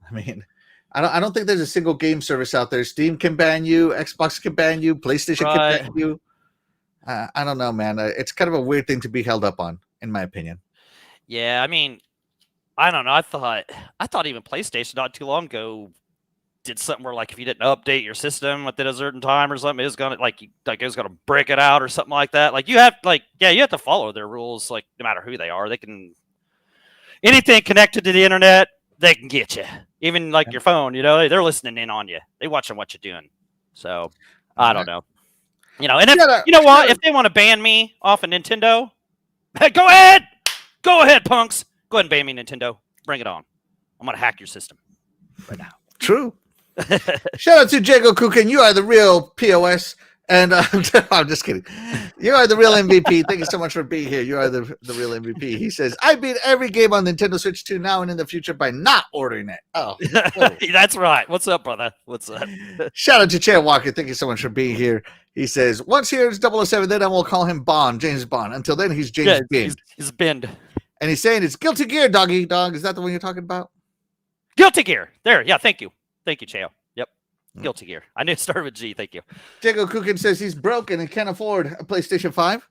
I mean, I don't think there's a single game service out there. Steam can ban you. Xbox can ban you. PlayStation can ban you. I don't know, man. It's kind of a weird thing to be held up on, in my opinion. Yeah, I mean, I don't know. I thought even PlayStation not too long ago did something where, like, if you didn't update your system within a certain time or something, it was gonna it was gonna break it out or something like that. Like, you have to follow their rules. Like, no matter who they are, they can anything connected to the internet, they can get you. Even like your phone, they're listening in on you. They watching what you're doing. So I don't know. And if, what? If they want to ban me off of Nintendo, go ahead, punks. Go ahead and ban me, Nintendo. Bring it on. I'm gonna hack your system right now. True. Shout out to Jago Kukin. You are the real POS. And I'm just kidding. You are the real MVP. Thank you so much for being here. You are the real MVP. He says, I beat every game on Nintendo Switch 2 now and in the future by not ordering it. Oh, that's right. What's up, brother? What's up? Shout out to Chad Walker. Thank you so much for being here. He says, once here is 007, then I will call him Bond, James Bond. Until then, he's James Bond. He's Bend. And he's saying it's Guilty Gear, doggy dog. Is that the one you're talking about? Guilty Gear. There. Yeah, thank you. Thank you, Cheo. Yep. Guilty Gear. I knew it started with G. Thank you. Jago Kukin says he's broken and can't afford a PlayStation 5.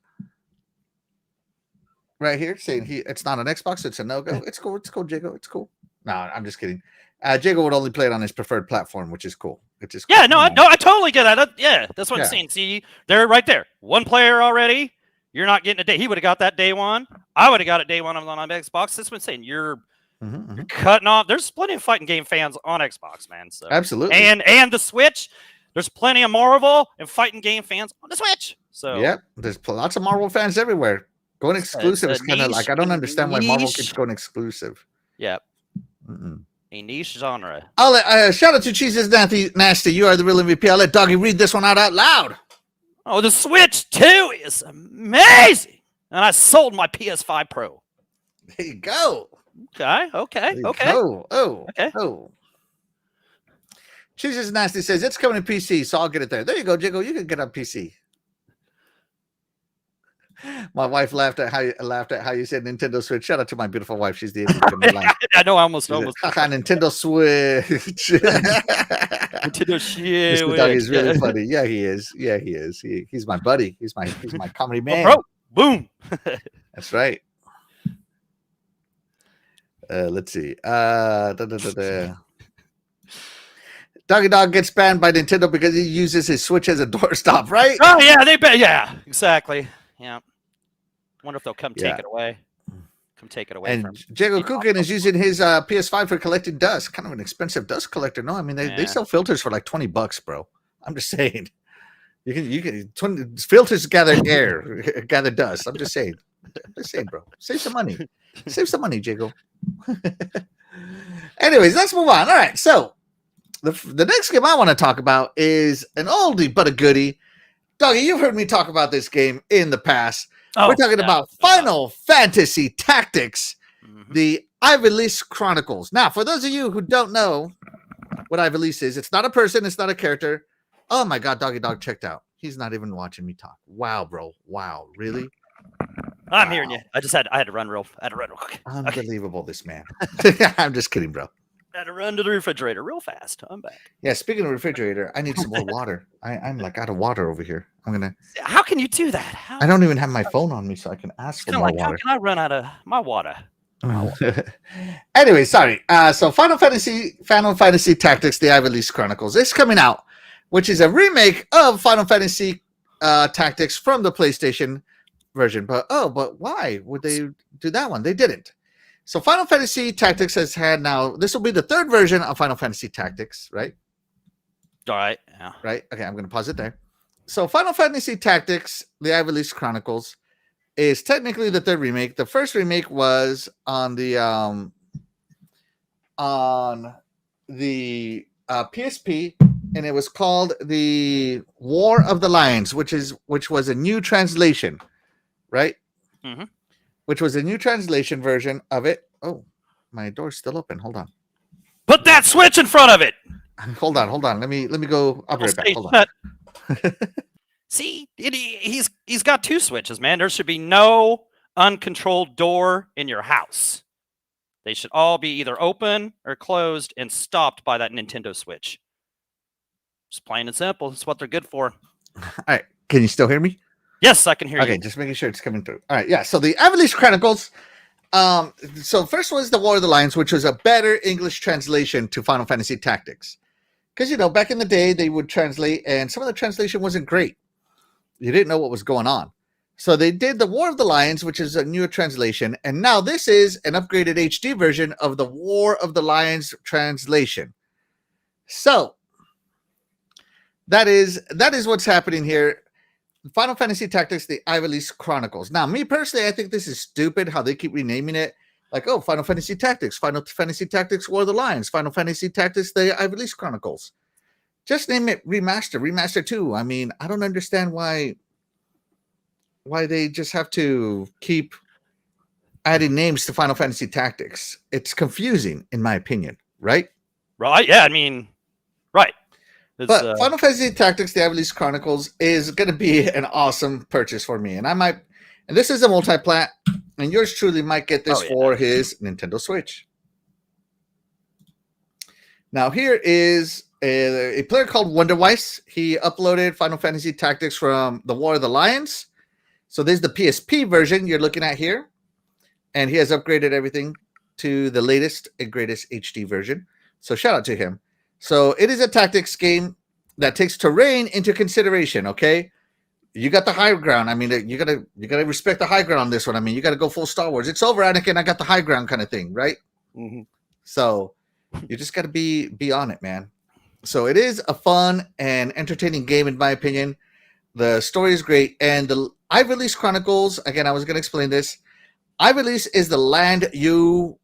Right here, saying it's not an Xbox, it's a no-go. It's cool. It's cool, Jago. It's cool. No, I'm just kidding. Jago would only play it on his preferred platform, which is cool. Which is cool. Yeah, no, I totally get that. That's what I'm saying. See, they're right there. One player already. You're not getting a day. He would have got that day one. I would have got it day one on Xbox. That's what I'm saying. You're cutting off. There's plenty of fighting game fans on Xbox, man. So absolutely. And the Switch. There's plenty of Marvel and fighting game fans on the Switch. So yeah, there's lots of Marvel fans everywhere. Going exclusive is kind of like, I don't understand why Marvel keeps going exclusive. Yep. A niche genre. I'll let, shout out to Cheeses Nasty. You are the real MVP. I'll let Doggy read this one out loud. Oh, the Switch 2 is amazing. And I sold my PS5 Pro. There you go. Okay. Oh. Cheeses Nasty says it's coming to PC, so I'll get it there. There you go, Jiggle. You can get on PC. My wife laughed at how you said Nintendo Switch. Shout out to my beautiful wife. She's the I know. I almost. Nintendo Switch. Nintendo Switch. This dog is really funny. Yeah, he is. He's my buddy. He's my comedy man. Oh, bro. Boom. That's right. Let's see. Doggy Dog gets banned by Nintendo because he uses his Switch as a doorstop, right? Oh yeah, yeah, exactly. Yeah. Wonder if they'll come take it away. Come take it away. And Jago Kukin is using his PS5 for collecting dust. Kind of an expensive dust collector. No, I mean they sell filters for like $20, bro. I'm just saying. You can filters gather air, gather dust. I'm just saying. Bro. Save some money. Save some money, Jago. Anyways, let's move on. All right, so the next game I want to talk about is an oldie but a goodie. Doggy, you've heard me talk about this game in the past. We're talking about Final Fantasy Tactics, the Ivalice Chronicles. Now, for those of you who don't know what Ivalice is, it's not a person, it's not a character. Oh my God, Doggy Dog checked out. He's not even watching me talk. Wow, bro. Wow, really? I'm hearing you. I had to run real quick. Unbelievable, this man. I'm just kidding, bro. I had to run to the refrigerator real fast. I'm back. Yeah, speaking of refrigerator, I need some more water. I'm like out of water over here. How can you do that? I don't even have my phone on me, so I can ask for more water. How can I run out of my water? Anyway, sorry. So Final Fantasy Tactics, the Ivalice Chronicles is coming out, which is a remake of Final Fantasy Tactics from the PlayStation version. But why would they do that one? They didn't. So Final Fantasy Tactics has had now, this will be the third version of Final Fantasy Tactics, right? All right. Yeah. Right. Okay. I'm going to pause it there. So Final Fantasy Tactics: The Ivalice Chronicles is technically the third remake. The first remake was on the PSP, and it was called the War of the Lions, which was a new translation, right? Mm-hmm. Which was a new translation version of it. Oh, my door's still open. Hold on. Put that switch in front of it. Hold on. Let me go. I'll be right back. Stay Hold on. shut. See, he's got two switches, man. There should be no uncontrolled door in your house. They should all be either open or closed and stopped by that Nintendo Switch. Just plain and simple. That's what they're good for. All right. Can you still hear me? Yes, I can hear you. Okay, just making sure it's coming through. All right, yeah. So the Ivalice Chronicles. So first was the War of the Lions, which was a better English translation to Final Fantasy Tactics, because back in the day they would translate, and some of the translation wasn't great. You didn't know what was going on, so they did the War of the Lions, which is a newer translation, and now this is an upgraded HD version of the War of the Lions translation. So that is what's happening here. Final Fantasy Tactics: The Ivalice Chronicles. Now, me personally, I think this is stupid how they keep renaming it. Like, oh, Final Fantasy Tactics, Final Fantasy Tactics War of the Lions, Final Fantasy Tactics: The Ivalice Chronicles. Just name it Remaster 2. I mean, I don't understand why they just have to keep adding names to Final Fantasy Tactics. It's confusing, in my opinion, right? Right, yeah, I mean, right. But Final Fantasy Tactics: The Ivalice Chronicles is going to be an awesome purchase for me. And I might, and this is a multi-plat, and yours truly might get this for his Nintendo Switch. Now, here is a player called Wonderweiss. He uploaded Final Fantasy Tactics from the War of the Lions. So this is the PSP version you're looking at here. And he has upgraded everything to the latest and greatest HD version. So shout out to him. So it is a tactics game that takes terrain into consideration, okay? You got the high ground. I mean, you gotta respect the high ground on this one. I mean, you gotta go full Star Wars. It's over, Anakin. I got the high ground kind of thing, right? Mm-hmm. So you just gotta be on it, man. So it is a fun and entertaining game, in my opinion. The story is great, and the Ivalice Chronicles. Again, I was gonna explain this. Ivalice is the land you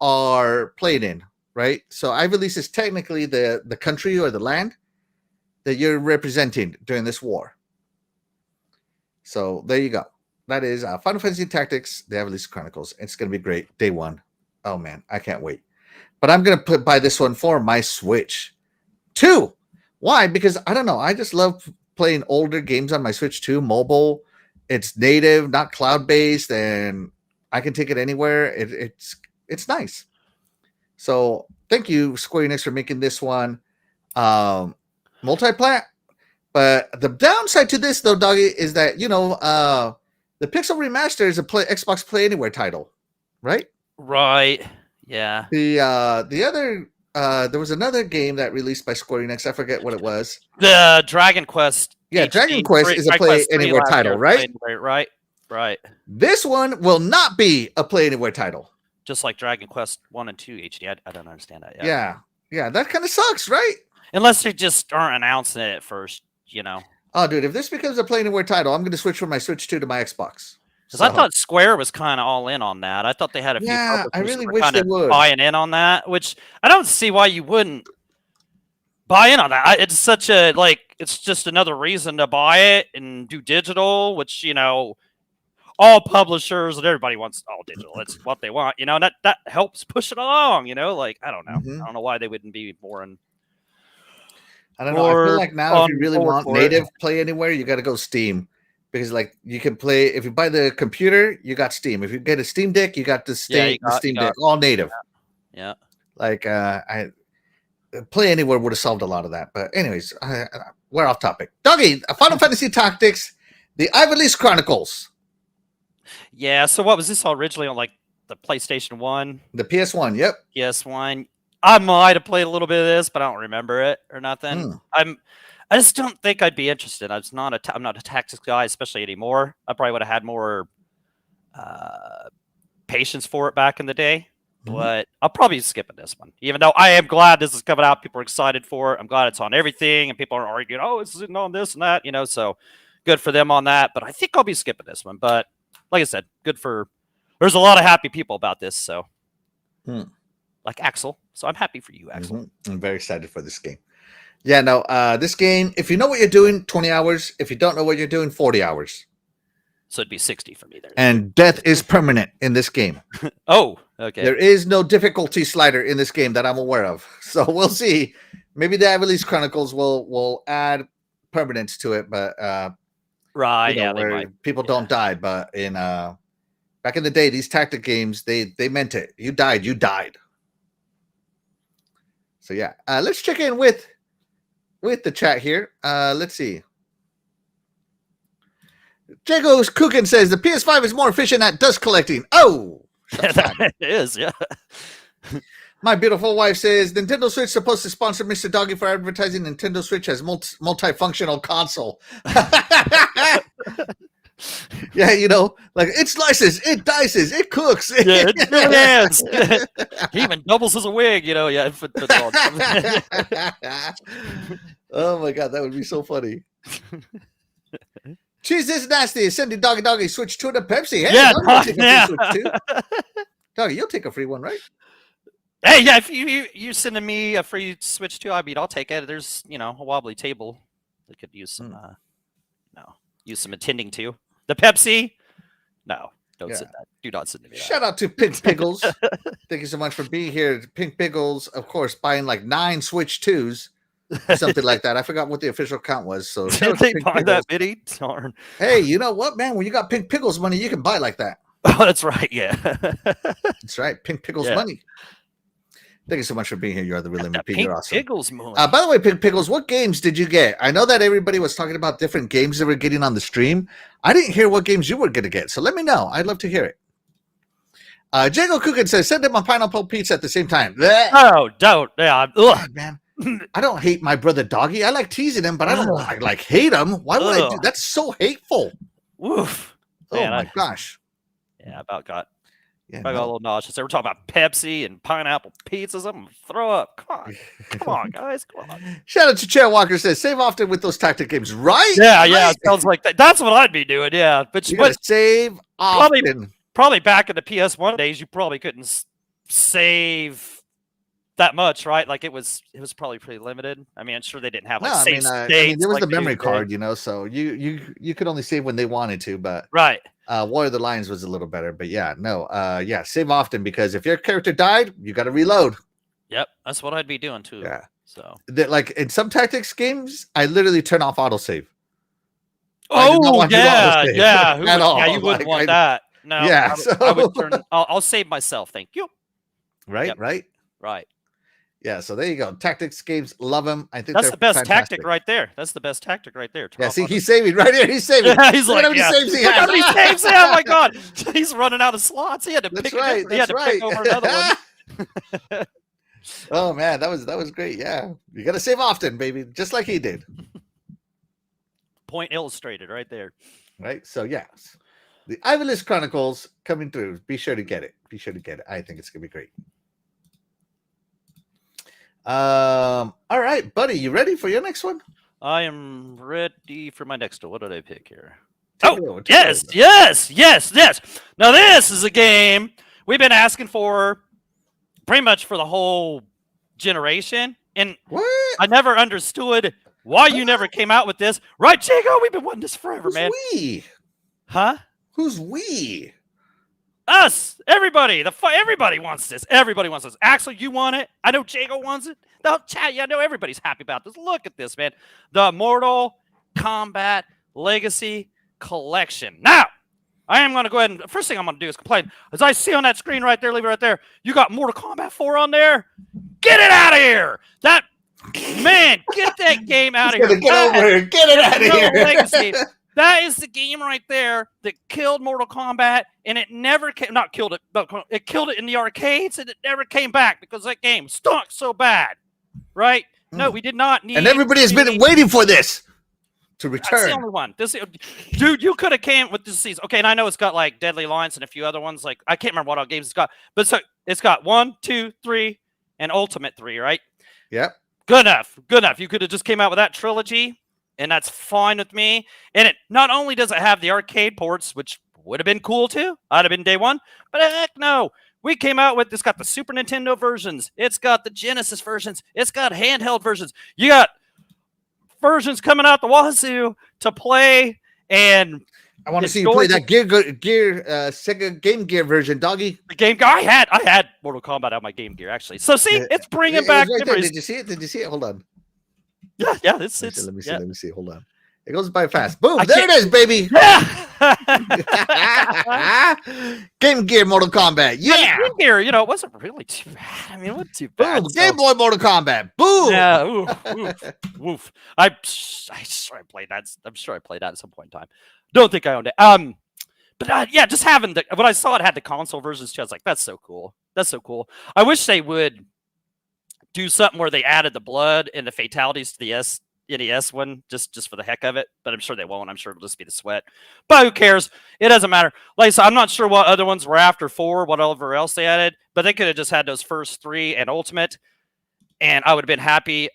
are played in, right? So Ivalice is technically the country or the land that you're representing during this war. So there you go. That is Final Fantasy Tactics: The Ivalice Chronicles. It's going to be great. Day one. Oh, man. I can't wait. But I'm going to buy this one for my Switch 2. Why? Because, I don't know. I just love playing older games on my Switch 2. Mobile. It's native, not cloud-based, and I can take it anywhere. It's nice. So thank you, Square Enix, for making this one multi-plat. But the downside to this, though, Doggy, is that, the Pixel Remaster is a Xbox Play Anywhere title, right? Right. Yeah. The other, there was another game that released by Square Enix. I forget what it was. The Dragon Quest. Yeah, Dragon Quest is a Play Anywhere title, right? Right. This one will not be a Play Anywhere title. Just like Dragon Quest 1 and 2 HD. I don't understand that yet. Yeah, that kind of sucks, right? Unless they just aren't announcing it at first, Oh, dude, if this becomes a Play Anywhere title, I'm going to switch from my Switch 2 to my Xbox. Because I thought Square was kind of all in on that. I thought they had a few I really wish they would. buying in on that, which I don't see why you wouldn't buy in on that. It's such a, it's just another reason to buy it and do digital, which, all publishers and everybody wants all digital. It's what they want, and that helps push it along, I don't know. Mm-hmm. I don't know why they wouldn't be more in. I don't know. I feel like now if you really want native Play Anywhere, you got to go Steam. Because you can play, if you buy the computer, you got Steam. If you get a Steam Deck, you got the Steam Deck, all native. Yeah. Play Anywhere would have solved a lot of that. But anyways, we're off topic. Doggy, Final Fantasy Tactics: The Ivalice Chronicles. Yeah, so what was this all originally on, the PlayStation 1? The PS1, yep. PS1. I might have played a little bit of this, but I don't remember it or nothing. I just don't think I'd be interested. I'm not a tactics guy, especially anymore. I probably would have had more patience for it back in the day. but I'll probably be skipping this one. Even though I am glad this is coming out, people are excited for it. I'm glad it's on everything, and people are arguing, "Oh, it's sitting on this and that," So good for them on that. But I think I'll be skipping this one. But like I said, good for. There's a lot of happy people about this, so like Axel. So I'm happy for you, Axel. I'm very excited for this game. Yeah, no, this game, if you know what you're doing, 20 hours. If you don't know what you're doing, 40 hours. So it'd be 60 for me there. And death is permanent in this game. Oh, okay. There is no difficulty slider in this game that I'm aware of. So we'll see. Maybe the Ivalice Chronicles will add permanence to it, but right, where they might. People don't die. But in back in the day, these tactic games, they meant it. You died. So yeah, let's check in with the chat here. Let's see. Jago's Cookin says the PS5 is more efficient at dust collecting. Oh, it is, yeah. My beautiful wife says Nintendo Switch supposed to sponsor Mr. Doggy for advertising. Nintendo Switch has multifunctional console. Yeah, like it slices, it dices, it cooks. Yeah, it is. He even doubles as a wig, Yeah. Oh my god, that would be so funny. Cheese is nasty. Sending Doggy Switch 2 to Pepsi. Hey, yeah, Doggy, you'll take a free one, right? Hey, yeah, if you're sending me a free Switch 2, I'll take it. There's, a wobbly table that could use some, use some attending to. The Pepsi, no, don't send that. Do not send me that. Shout out to Pink Pickles. Thank you so much for being here. Pink Pickles, of course, buying like 9 Switch 2s. Something like that. I forgot what the official count was. So did they buy that many? Darn. Hey, you know what, man? When you got Pink Pickles money, you can buy like that. Oh, that's right. Yeah. That's right. Pink Pickles money. Thank you so much for being here. You are the real MVP. You're awesome. Pickles money. By the way, Pink Pickles, what games did you get? I know that everybody was talking about different games they were getting on the stream. I didn't hear what games you were going to get, so let me know. I'd love to hear it. Jago Cookin says, send him a pineapple pizza at the same time. Oh, don't. Yeah. God, man. I don't hate my brother Doggy. I like teasing him, but I don't hate him. Why would I do that's so hateful? Woof. Oh man, my gosh. Yeah, I got Yeah, I got a little nauseous. They were talking about Pepsi and pineapple pizzas. I'm gonna throw up. Come on, guys. Come on. Shout out to Chair Walker says save often with those tactic games, right? Yeah, right. yeah. It sounds like that. That's what I'd be doing. Yeah, but save often. Probably back in the PS1 days, you probably couldn't save that much, right? Like it was probably pretty limited. I mean, I'm sure they didn't have like save states. There was the memory card, so you could only save when they wanted to, but right. War of the Lions was a little better, but save often because if your character died, you got to reload. Yep, that's what I'd be doing too. Yeah. So like in some tactics games, I literally turn off autosave. Oh yeah. Yeah, you wouldn't want that. No. Yeah. I would turn. I'll save myself. Thank you. Right. Yep. Right. Yeah, so there you go. Tactics games, love them. I think that's the best fantastic. tactic right there. That's the best tactic right there. Yeah, see, he's saving right here. He's saving. Yeah, he's like, how many saves he Look has. how many saves he has. Oh my god, he's running out of slots. He had to That's pick. right. He had to pick over another one. Oh man, that was great. Yeah, you got to save often, baby, just like he did. Point illustrated right there. Right. So yes, the Ivalice Chronicles coming through. Be sure to get it. I think it's gonna be great. All right, buddy, you ready for your next one? I am ready for my next one. What did I pick here? Yes. Now this is a game we've been asking for pretty much for the whole generation, and what? I never understood why you never came out with this. Right, Jago? We've been wanting this forever, man. We? Huh? Who's we? Us, everybody. Everybody wants this. Everybody wants this. Axel, you want it? I know Jago wants it. The chat, I know everybody's happy about this. Look at this, man. The Mortal Kombat Legacy Collection. Now, I am going to go ahead and first thing I'm going to do is complain. As I see on that screen right there, leave it right there. You got Mortal Kombat 4 on there. Get it out of here. Get that game out of here. Get over here. Get it out of here. Legacy. That is the game right there that killed Mortal Kombat, and it never came. Not killed it, but it killed it in the arcades, and it never came back because that game stunk so bad. Right? No, we did not need. And everybody has been waiting for this to return. That's the only one. Dude, you could have came with this season. Okay, and I know it's got like Deadly Alliance and a few other ones. Like I can't remember what all games it's got, but so It's got 1, 2, 3, and Ultimate 3, right? Yep. Good enough. Good enough. You could have just came out with that trilogy, and that's fine with me. And it not only does it have the arcade ports, which would have been cool too. I'd have been day one, but heck no. We came out with, it's got the Super Nintendo versions. It's got the Genesis versions. It's got handheld versions. You got versions coming out the wazoo to play, and I want to see you play that Sega Game Gear version, doggy. the Game Gear. I had Mortal Kombat on my Game Gear actually. So see, it's bringing back right memories. Did you see it? Did you see it? Hold on. Yeah. It's Let me see. yeah. Let me see. Hold on. It goes by fast. Boom! I There it is, baby. Yeah. Game Gear Mortal Kombat. Yeah. Game Gear, it wasn't really too bad. I mean, it wasn't too bad. Boom. Game Boy Mortal Kombat. Boom. Yeah. Woof. I'm sure I played that. I'm sure I played that at some point in time. Don't think I owned it. But yeah, just having when I saw it had the console versions too, I was like, that's so cool. That's so cool. I wish they would do something where they added the blood and the fatalities to the NES one just for the heck of it, but I'm sure they won't. I'm sure it'll just be the sweat. But who cares? It doesn't matter. Like I said, I'm not sure what other ones were after 4, whatever else they added, but they could have just had those first 3 and Ultimate, and I would have been happy.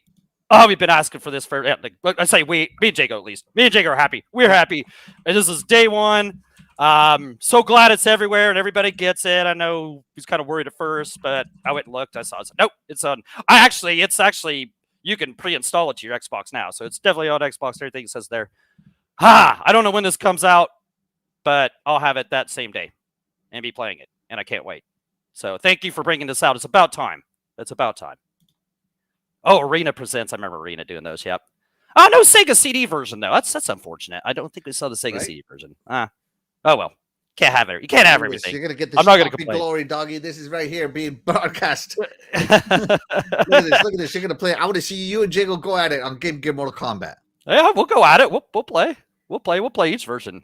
Oh, we've been asking for this for, I say me and Jago at least. Me and Jago are happy. We're happy. And this is day one. So glad it's everywhere and everybody gets it. I know he's kind of worried at first, but I went and looked. I said, nope, it's on. It's actually, you can pre-install it to your Xbox now. So it's definitely on Xbox. Everything says there. I don't know when this comes out, but I'll have it that same day and be playing it. And I can't wait. So thank you for bringing this out. It's about time. It's about time. Oh, Arena Presents. I remember Arena doing those. Yep. Oh, no Sega CD version, though. That's unfortunate. I don't think we saw the Sega CD version. Oh, well. Can't have it. You can't have everything. You're gonna get the I'm not going to complain. Glory, doggy. This is right here being broadcast. Look at this. Look at this. You're gonna play. I want to see you and Jago go at it on Game Gear Mortal Kombat. Yeah, we'll go at it. We'll play. We'll play each version.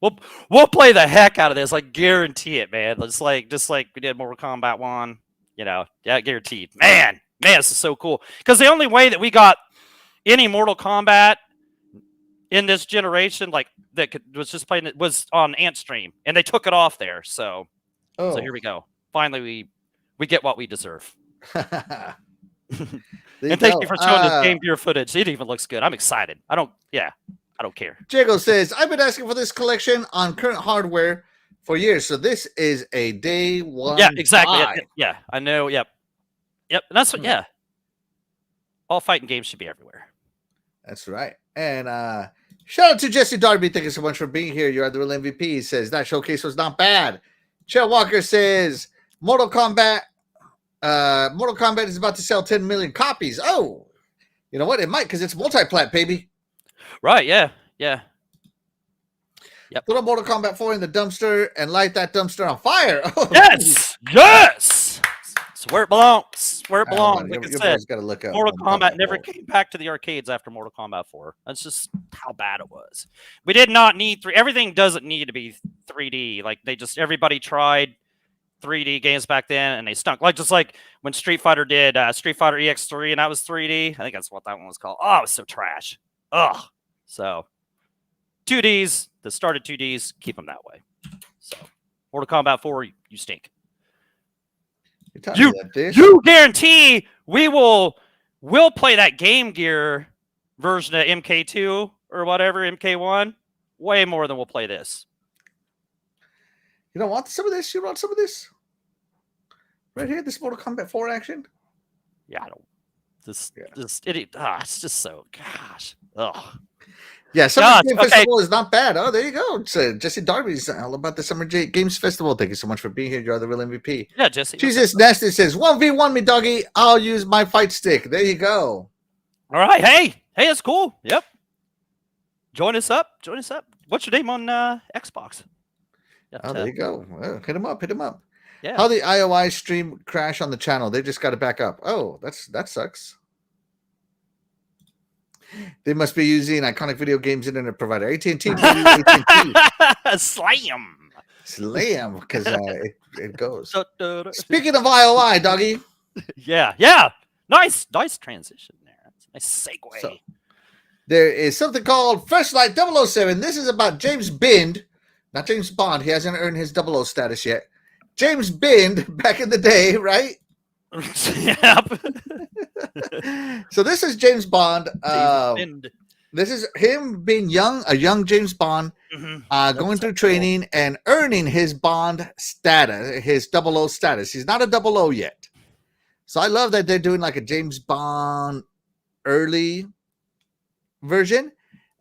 We'll play the heck out of this. Like, guarantee it, man. It's like just like we did Mortal Kombat 1. Yeah, guaranteed. Man, this is so cool. Because the only way that we got any Mortal Kombat in this generation, like that was just playing it, was on Antstream, and they took it off there. So here we go. Finally, we get what we deserve. And thank you for showing this Game Gear footage. It even looks good. I'm excited. I don't care. Jago says, I've been asking for this collection on current hardware for years. So this is a day one. Yeah, exactly. Buy. Yeah, I know. Yep. And that's what, yeah. All fighting games should be everywhere. That's right. And shout out to Jesse Darby. Thank you so much for being here. You are the real MVP. He says that showcase was not bad. Chell Walker says Mortal Kombat is about to sell 10 million copies. Oh, you know what? It might, because it's multi-plat, baby. Right, yeah. Yep. Put a Mortal Kombat 4 in the dumpster and light that dumpster on fire. Oh, yes! It's where it belongs. Like I said, gotta look up Mortal Kombat never came back to the arcades after Mortal Kombat 4. That's just how bad it was. We did not need everything doesn't need to be 3D. Like everybody tried 3D games back then and they stunk. Just like when Street Fighter did Street Fighter EX3 and that was 3D. I think that's what that one was called. Oh, it was so trash. Ugh. So 2Ds, the started 2Ds, keep them that way. So Mortal Kombat 4, you stink. You guarantee we'll play that Game Gear version of MK2 or whatever, MK1, way more than we'll play this. You don't want some of this? You want some of this? Right here, this Mortal Kombat 4 action? Yeah, I don't. It's just so, gosh. Ugh. Yeah, Summer Game Festival is not bad. Oh, there you go. So Jesse Darby's all about the Summer Games Festival. Thank you so much for being here. You're the real MVP. Yeah, Jesse. Jesus Nasty says, 1v1 me, doggy. I'll use my fight stick. There you go. All right. Hey, that's cool. Yep. Join us up. What's your name on Xbox? There you go. Well, hit him up. Yeah. How the IOI stream crash on the channel? They just got to back up. Oh, that sucks. They must be using iconic video games internet provider AT&T. Slam, because it goes. Speaking of IOI, doggy. Yeah. Nice transition there. That's a nice segue. So, there is something called Flashlight 007. This is about James Bond, not James Bond. He hasn't earned his 00 status yet. James Bond back in the day, right? Yep. So this is James Bond. And, This is him being young, a young James Bond, going through training and earning his Bond status, his 00 status. He's not a 00 yet. So I love that they're doing like a James Bond early version.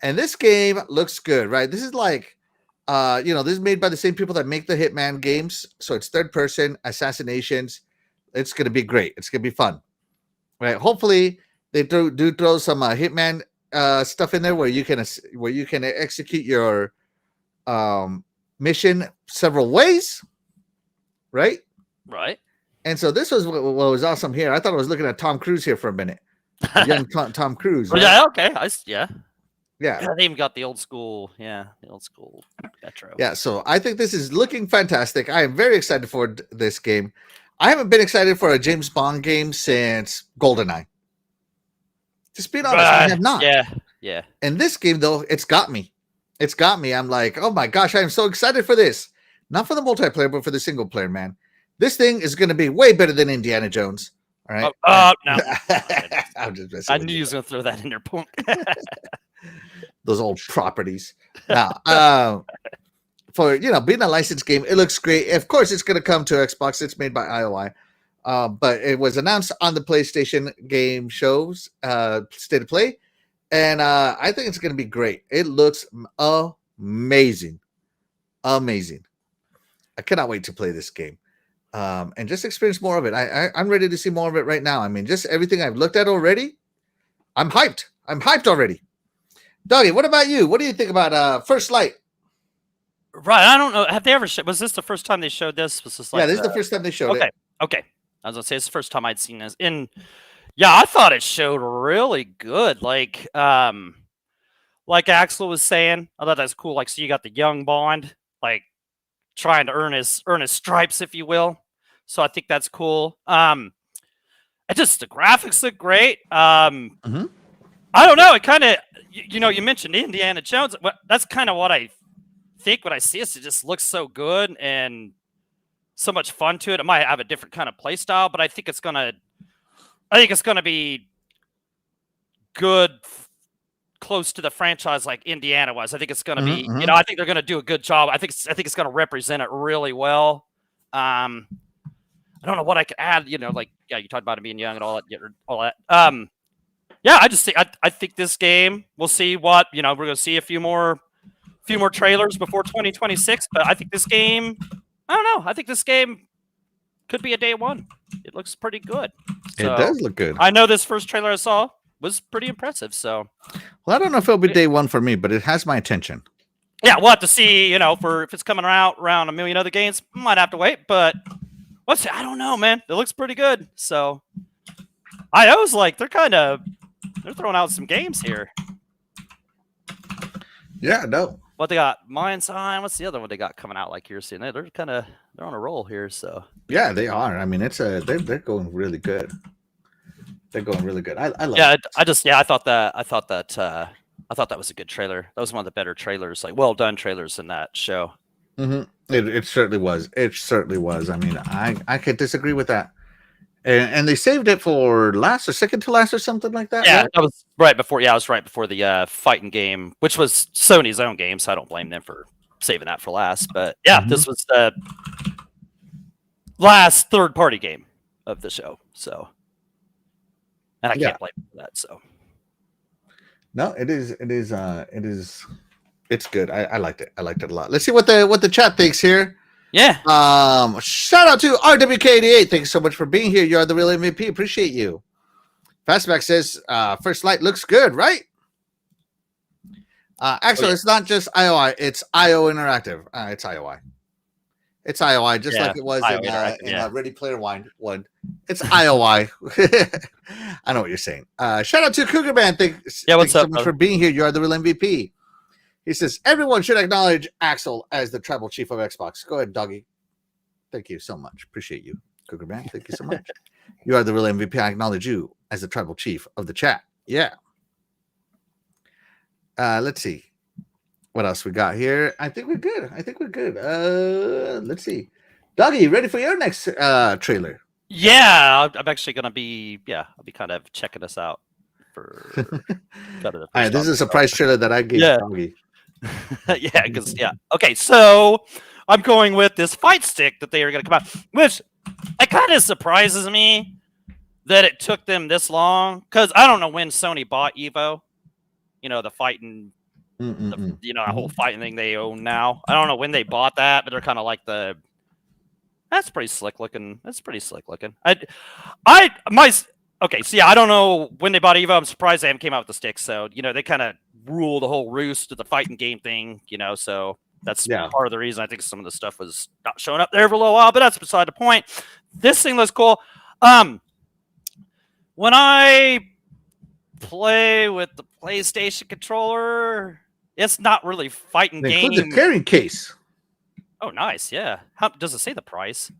And this game looks good, right? This is like, this is made by the same people that make the Hitman games. So it's third person assassinations. It's going to be great. It's going to be fun, right? Hopefully they do throw some Hitman stuff in there where you can execute your mission several ways, right? Right. And so this was what was awesome here. I thought I was looking at Tom Cruise here for a minute. Young Tom Cruise. Right? Yeah. Okay. Yeah. Yeah. They even got the old school. Yeah, the old school retro. Yeah. So I think this is looking fantastic. I am very excited for this game. I haven't been excited for a James Bond game since GoldenEye. Just being honest, I have not. Yeah. Yeah. And this game, though, it's got me. It's got me. I'm like, oh my gosh, I am so excited for this. Not for the multiplayer, but for the single player, man. This thing is going to be way better than Indiana Jones. All right. No. I'm just I knew you was going to throw that in there, punk. Those old properties. Now, for being a licensed game, it looks great. Of course, it's going to come to Xbox. It's made by IOI. But it was announced on the PlayStation game shows, State of Play. And I think it's going to be great. It looks amazing. Amazing. I cannot wait to play this game and just experience more of it. I'm ready to see more of it right now. I mean, just everything I've looked at already, I'm hyped. I'm hyped already. Dougie, what about you? What do you think about First Light? Right. I don't know. Have they ever was this the first time they showed this? Was this like, yeah, this is the first time they showed it. Okay. I was going to say, it's the first time I'd seen this. And yeah, I thought it showed really good. Like Axel was saying, I thought that was cool. Like, so you got the young Bond, like trying to earn his stripes, if you will. So I think that's cool. The graphics look great. I don't know. It kind of, you mentioned Indiana Jones. That's kind of what I think when I see it. It just looks so good and so much fun to it. It might have a different kind of play style, but I think it's gonna be good, close to the franchise like Indiana was. I think it's gonna be, I think they're gonna do a good job. I think it's gonna represent it really well. I don't know what I could add. You talked about it being young and all that. I think this game, we'll see what we're gonna see a few more trailers before 2026. But I think this game, I don't know. I think this game could be a day one. It looks pretty good. So, it does look good. I know this first trailer I saw was pretty impressive. So, well, I don't know if it'll be day one for me, but it has my attention. Yeah, we'll have to see. For if it's coming out around a million other games, might have to wait. But I don't know, man. It looks pretty good. So, I was like, they're throwing out some games here. Yeah, no. What they got? Mind's Eye. What's the other one they got coming out like you're seeing? They're on a roll here. So yeah, they are. I mean, they're going really good. They're going really good. I love. Yeah, I thought that was a good trailer. That was one of the better trailers, like well done trailers in that show. It certainly was. It certainly was. I mean, I could disagree with that. And they saved it for last or second to last or something like that. Yeah, right? that was right before. Yeah, it was right before the fighting game, which was Sony's own game, so I don't blame them for saving that for last. But yeah, this was the last third-party game of the show. So, and I can't blame them for that. So, no, it is. It's good. I liked it. I liked it a lot. Let's see what the chat thinks here. Yeah. Shout out to RWK88. Thanks so much for being here. You are the real MVP. Appreciate you. Fastback says, First Light looks good, right? Actually, it's not just IOI. It's IO Interactive. It's IOI. It's IOI, just like it was in Ready Player One. It's IOI. I know what you're saying. Shout out to Cougar Man. Thanks so much for being here. You are the real MVP. He says, everyone should acknowledge Axel as the tribal chief of Xbox. Go ahead, Doggy. Thank you so much. Appreciate you, Cougar Man. Thank you so much. You are the real MVP. I acknowledge you as the tribal chief of the chat. Yeah. Let's see. What else we got here? I think we're good. Let's see. Doggy, you ready for your next trailer? Yeah, I'm actually gonna be. Yeah, I'll be kind of checking this out for. All right, this is a surprise trailer that I gave Yeah. Doggy. Yeah, because Okay, so I'm going with this fight stick that they are going to come out, which it kind of surprises me that it took them this long. Because I don't know when Sony bought Evo. You know, the fighting, that whole fighting thing they own now. I don't know when they bought that, but they're kind of like the. That's pretty slick looking. That's pretty slick looking. Okay, so yeah, I don't know when they bought Evo. I'm surprised they haven't came out with the sticks. So, they kind of rule the whole roost of the fighting game thing, so that's part of the reason I think some of the stuff was not showing up there for a little while, but that's beside the point. This thing looks cool. When I play with the PlayStation controller, it's not really fighting game. It includes a carrying case. Oh, nice. Yeah. How does it say the price?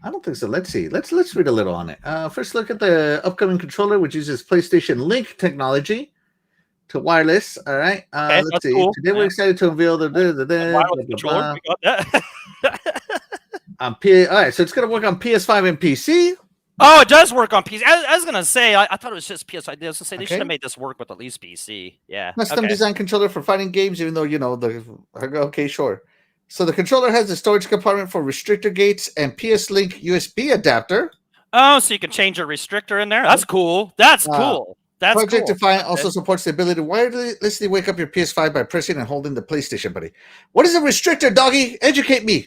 I don't think so. Let's see. Let's read a little on it. First, look at the upcoming controller, which uses PlayStation Link technology to wireless. All right. Okay, let's see. cool. Today we're excited to unveil the wireless controller. We got that. All right, so it's gonna work on PS5 and PC. Oh, it does work on PC. I was gonna say I thought it was just PS5. I was gonna say they should have made this work with at least PC. Yeah. Custom design controller for fighting games, even though okay, sure. So the controller has a storage compartment for restrictor gates and PS Link USB adapter. Oh, so you can change your restrictor in there. That's cool. That's cool. That's Project cool. Defiant also supports the ability to wirelessly wake up your PS5 by pressing and holding the PlayStation Buddy. What is a restrictor, Doggy? Educate me.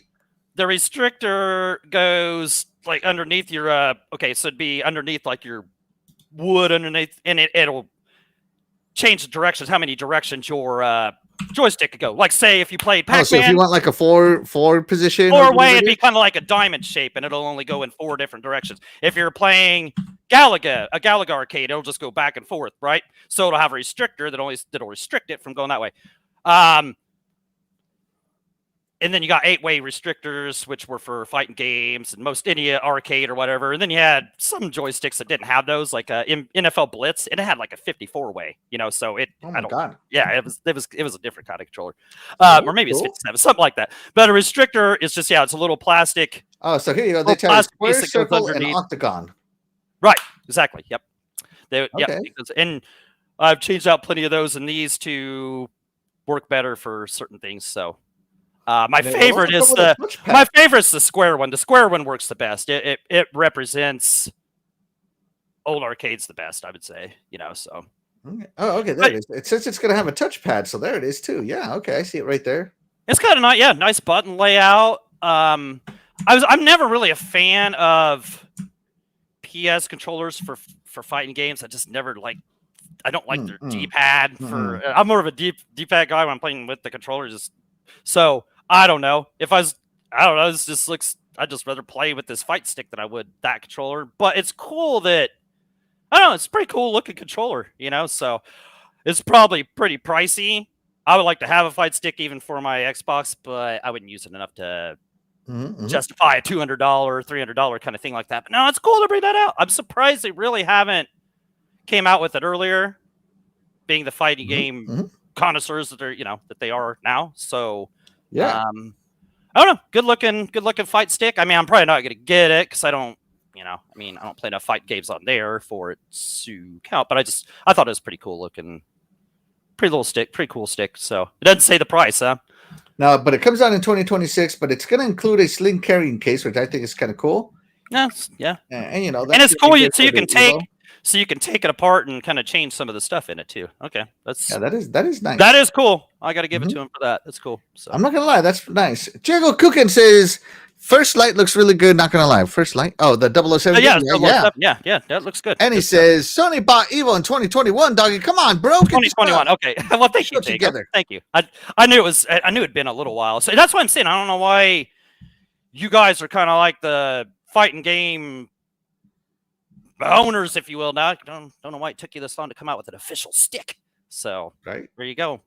The restrictor goes like underneath your so it'd be underneath like your wood underneath, and it'll change the directions, how many directions your joystick could go. Like say if you played Pac-Man. So if you want like a forward position or way, it'd be kind of like a diamond shape, and it'll only go in 4 different directions. If you're playing a Galaga arcade, it'll just go back and forth, right? So it'll have a restrictor that'll restrict it from going that way. And then you got 8-way restrictors, which were for fighting games and most any arcade or whatever. And then you had some joysticks that didn't have those, like NFL Blitz. It had like a 54-way, so it. Oh my god! Yeah, it was a different kind of controller, or maybe it's 57, something like that. But a restrictor is just it's a little plastic. Oh, so here you go. They tell you square, circle, and octagon. Right. Exactly. Yep. Yep. And I've changed out plenty of those and these to work better for certain things. So. My favorite is the square one. The square one works the best. It represents old arcades the best, I would say. So. Okay. Oh, okay. There it is. It says it's going to have a touchpad, so there it is too. Yeah. Okay, I see it right there. It's kind of nice. Yeah, nice button layout. I'm never really a fan of PS controllers for fighting games. I just never like. I don't like their D-pad. I'm more of a D-pad guy when I'm playing with the controllers. So I don't know if I don't know. This just looks. I'd just rather play with this fight stick than I would that controller. But it's cool that I don't know. It's a pretty cool looking controller, So it's probably pretty pricey. I would like to have a fight stick even for my Xbox, but I wouldn't use it enough to justify a $200, $300 kind of thing like that. But no, it's cool to bring that out. I'm surprised they really haven't came out with it earlier, being the fighting game connoisseurs that they're that they are now. So yeah, I don't know. Good looking fight stick. I mean, I'm probably not gonna get it because I don't I don't play enough fight games on there for it to count. But I thought it was pretty cool looking, pretty cool stick. So it doesn't say the price, huh? No, but it comes out in 2026. But it's gonna include a sling carrying case, which I think is kind of cool. Yeah. And and it's cool. So you can take. So you can take it apart and kind of change some of the stuff in it too. Okay, that is nice. That is cool. I got to give it to him for that. That's cool. So I'm not gonna lie, that's nice. Diego Cookin says First Light looks really good. Not gonna lie, First Light. Oh, the 007. Yeah, that looks good. And he says Sony bought Evo in 2021. Doggy, come on, bro. 2021. Okay. Well, thank you. Together. Thank you. I knew it'd been a little while. So that's what I'm saying. I don't know why you guys are kind of like the fighting game owners, if you will. Now I don't know why it took you this long to come out with an official stick. So right there you go.